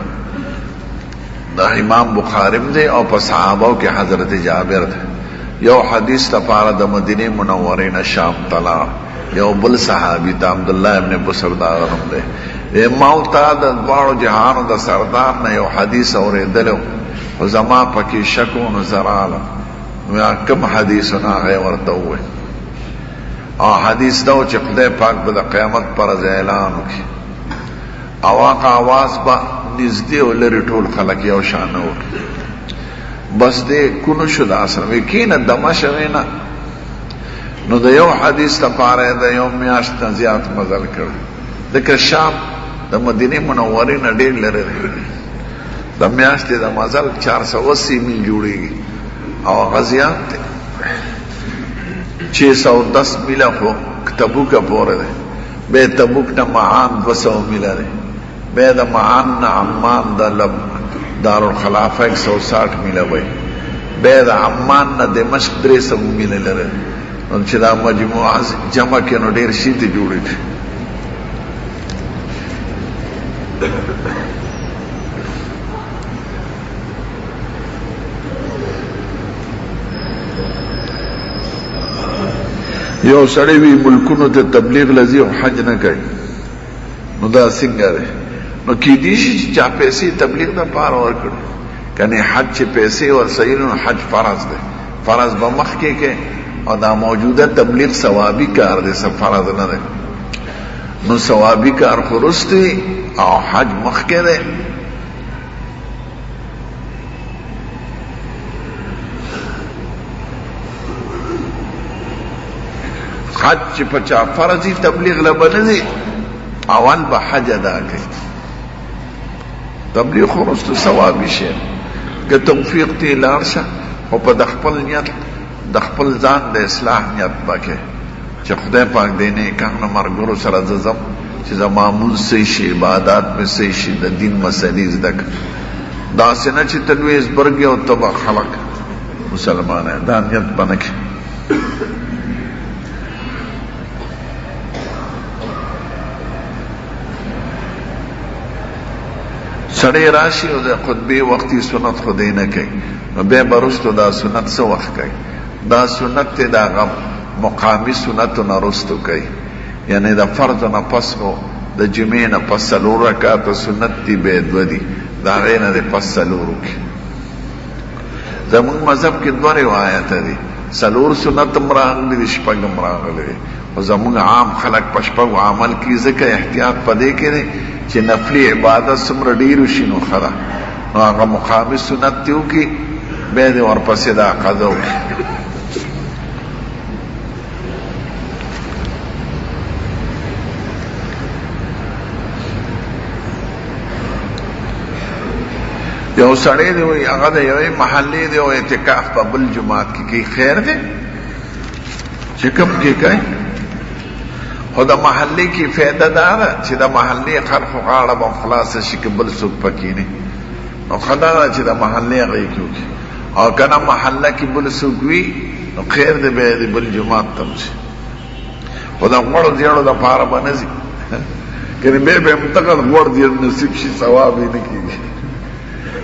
دا امام بخاریم دی او په صحابو کې حضرت جابر دی. یو حدیث دپاره د مدینه منورې نه شام طلع، یو بل صحابي ته عبدالله ابن بسردار نوم دی. ما ته د دواړو جهانو د سردار نه یو حدیث اورېدلی، خو زما پکې شک و نو زه رالم. کم حدیثنا غی ورطوه او حدیث دو چه خدای پاک بدا قیامت پر از اعلانو کی اواق آواز با نزدی و لری طول خلق یو شانو بس دے کنو شد آسر وکین دمشوینا نو دا یو حدیث تا پاره دا یو میاشت زیاد مزل کرد دکر شام دا مدینه منورین دیر لره دا میاشت دا مزل 480 میل جوڑی گی او غزیات تے 610 میل خو تبوک پورے دے بے تبوک نا معان 200 میل دے بے دا معان نا عمان دا لب دار الخلافہ 160 میل وی بے دا عمان نا دمشق 300 میل لره ان چې دا مجموعه جمع کې نو ډېر شي ته جوړې دي یو سړی وی ملکونو ته تبلیغ لذي او حج نه کوي نو دا څنګه ده نو کې دي چې چا پیسې تبلیغ نه پار ورکړي کني حج چې پیسې ور صحیح نو حج فرض ده فرض به مخ کې او دا موجوده تبلیغ ثوابی کار دی سب فرض نه ده نو ثوابی کار خورستی او حج مخکې ده حج چې پچا فرضی تبلیغ لبنځي اول به حج ادا کوي تبلیغ خورست ثوابی شي که توفیق تی لارشه او په خپل نیت د خپل ځان د اصلاح نیت وکړي چې خدای پاک دې نه کانه مرګرو سره زم چې زمامون صحیح شي عبادت مې صحیح شي د دین مسلې زده دا څنګه چې تلويز برګي او تبع خلق مسلمانان دا نیت بنکي سړی راشي او د خطبه وختي سنت خدای نه کوي نو به برستو دا سنت څه وخت کوي دا سنت ته دا غم مقامی سنت نه رستو کوي یعنی دا فرض نه پس نو د جمعې نه پس څلور رکعات سنت دی به ودی دا غینه د پس څلور کی زموږ مذهب کې دوه روایت دي څلور سنت مراغلي دي شپږ مراغلي او زموږ عام خلک پشپږ عمل کی ځکه احتیاط پدې کړي چې نفلی عبادت سمره ډیر شي نو خلا نو هغه مقامی سنت دیو کی به دې ورپسې دا قضا یو سړی دی وي هغه د یوې محلې دی او اعتکاف په بل جماعت کې کوي خیر دی چې کوم کې کوي خو د محلې کې فایده دا ده چې د محلې خلکو غاړه به خلاصه شي که بل څوک پکې نه نو خدا ده چې د محلې هغه یې کوي او که نه محله کې بل څوک وي نو خیر دی بیا د بل جماعت ته شي خو د غوړو زیړو دپاره به نه ځي کنې بیا به همدغه غوړ زیړ نصیب شي ثواب یې نه کېږي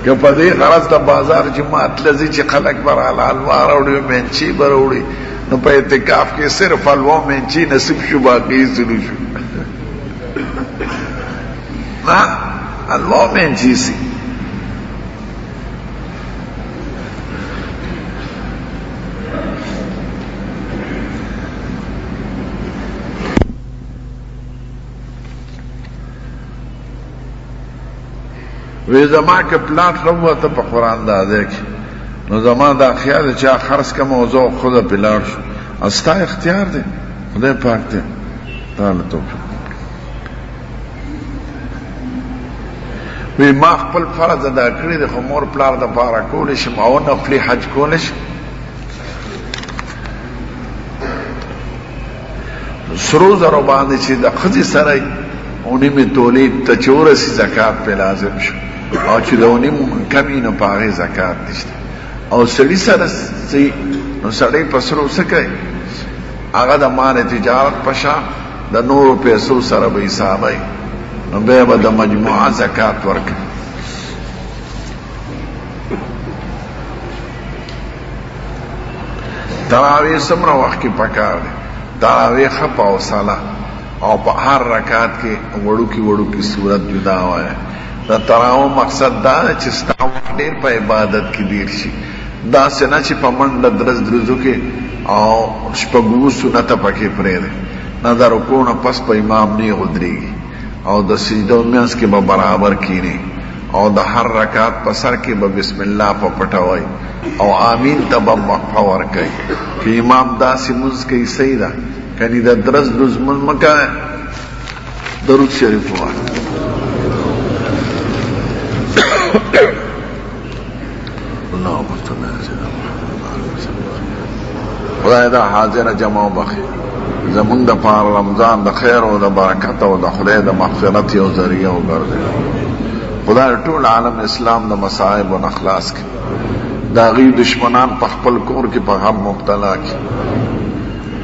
که په دې غرض د بازار جماعت لذي چې خلک به راله حلوا راوړي مینچي به راوړي نو په اعتکاف کې صرف حلوا مینچي نصیب شو باقي سلو شو نه حلوا مینچي سي وی زما که پلاټ لوه ته په قرآن دا دی کې نو زما دا خیال چې خرڅ که موضوع خود پلاټ شو استا اختیار دی خدای پاک دی تعالی توفیق وی ما خپل فرض ادا کړی دی خو مور پلار د پاره کولی شم او نفلي حج کولی شم سرو زرو باندې چې د ښځې سره اونیمې تولید ته چې ورسي زکات پې لازم شو او چې د اونیم کمي نو په هغې زکات نشته او سړي سره نو سړی په سرو څه کوي هغه د مال تجارت په شان د نورو پیسو سره به حسابوي نو بیا به د مجموعه زکات ورکوي تراویح څومره وخت کې پکار دی تراویح ښه په حوصله او په هر رکعت کې وړوکی وړوکی صورت جدا وایه د تراویح مقصد دا دی چې ستا وخت ډېر په عبادت کې دیر شي دا سنا چې په منډه درز درزو کې او شپږو سنته پکې پرېږدي نه د رکوع نه پس په امام نه ودرېږي او د سجدو منځ کې به برابر کینی او د هر رکعت په سر کې به بسم الله په پټه وایي او آمین ته به وقفه ورکوي که امام داسې مونځ کوي صحیح ده کنی د درز درز مونځ مه کوئ درود شریف ووایه خدای دا حاضر جمع بخی زمون د پار رمضان د خیر او د برکت او د خدای د مغفرت او ذریعہ وګرځي خدای ټول عالم اسلام د مصائب او اخلاص کې دا غي دشمنان په خپل کور کې په غم مبتلا کې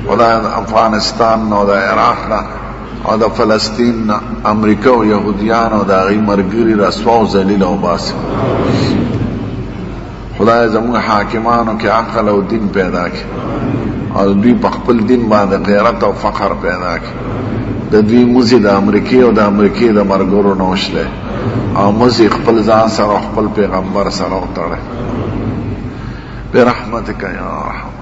خدای د افغانستان او د عراق او د فلسطین امریکا او يهوديان او د غي مرګري رسوا او ذلیل او باسي خدای زموږ حاکمانو کې عقل او دین پیدا کړي او دوی په خپل دین باندې غیرت او فخر پیدا کړي د دوی موزي د امریکای او د امریکای د مرګورو نوشله او موزي خپل ځان سره خپل پیغمبر سره وتړي برحمتک یا رحم